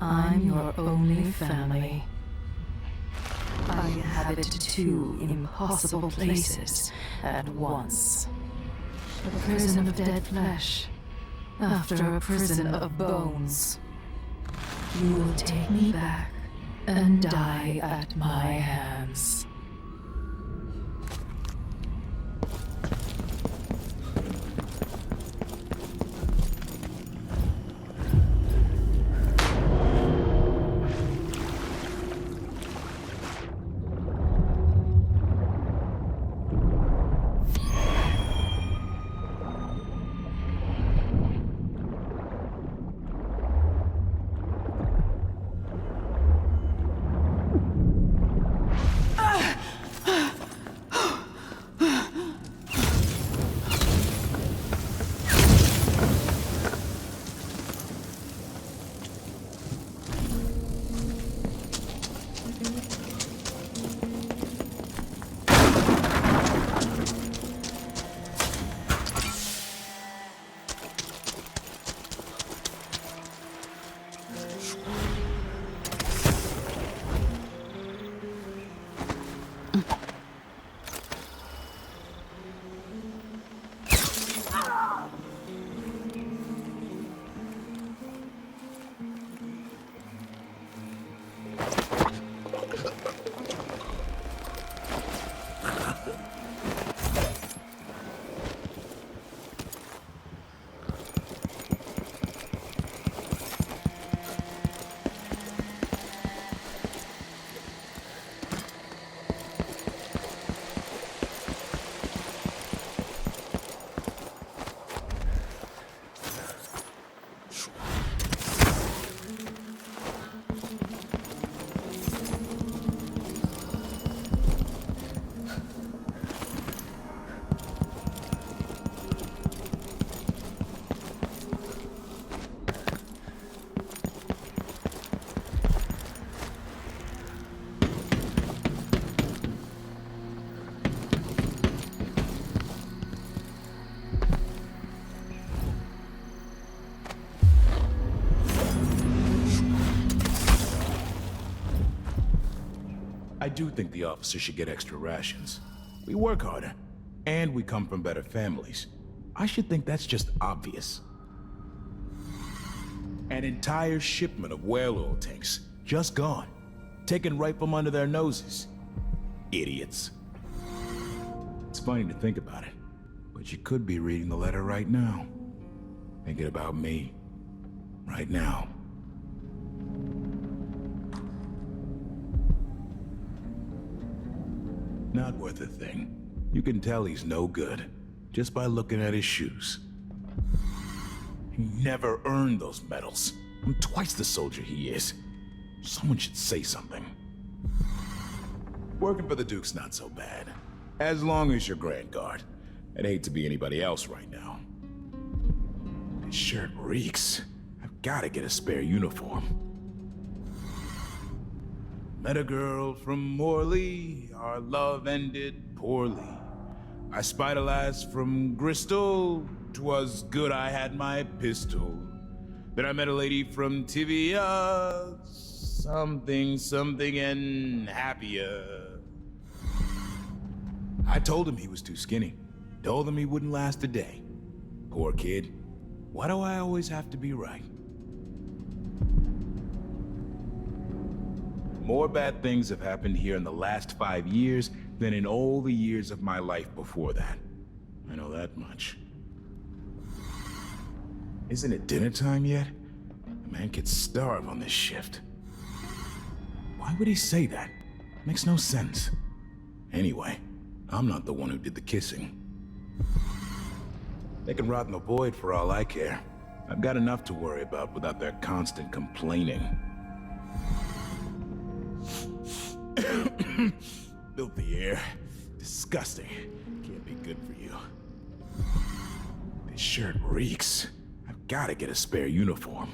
I'm your only family. I inhabit two impossible places at once. A prison of dead flesh, after a prison of bones. You will take me back and die at my hands. I do think the officers should get extra rations. We work harder, and we come from better families. I should think that's just obvious. An entire shipment of whale oil tanks, just gone. Taken right from under their noses. Idiots. It's funny to think about it, but you could be reading the letter right now. Thinking about me. Right now. Not worth a thing. You can tell he's no good, just by looking at his shoes. He never earned those medals. I'm twice the soldier he is. Someone should say something. Working for the Duke's not so bad. As long as you're Grand Guard. I'd hate to be anybody else right now. This shirt reeks. I've gotta get a spare uniform. Met a girl from Morley, our love ended poorly. I spied a lass from Bristol, 'twas good I had my pistol. Then I met a lady from Tivia, something and happier. I told him he was too skinny. Told him he wouldn't last a day. Poor kid. Why do I always have to be right? More bad things have happened here in the last 5 years than in all the years of my life before that. I know that much. Isn't it dinner time yet? A man could starve on this shift. Why would he say that? Makes no sense. Anyway, I'm not the one who did the kissing. They can rot in the void for all I care. I've got enough to worry about without their constant complaining. Filthy air. Disgusting. Can't be good for you. This shirt reeks. I've gotta get a spare uniform.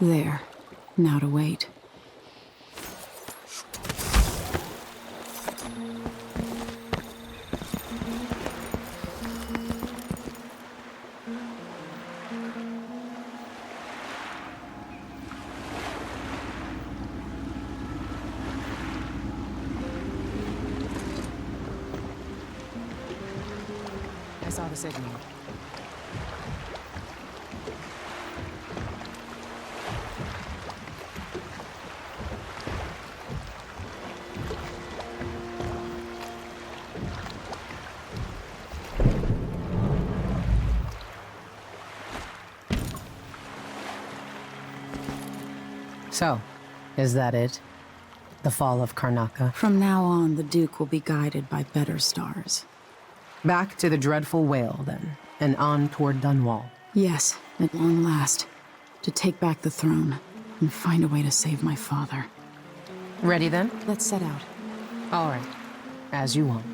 There. Now to wait. I saw the signal. So, is that it? The fall of Karnaca? From now on, the Duke will be guided by better stars. Back to the dreadful whale, then, and on toward Dunwall. Yes, at long last. To take back the throne, and find a way to save my father. Ready, then? Let's set out. All right. As you want.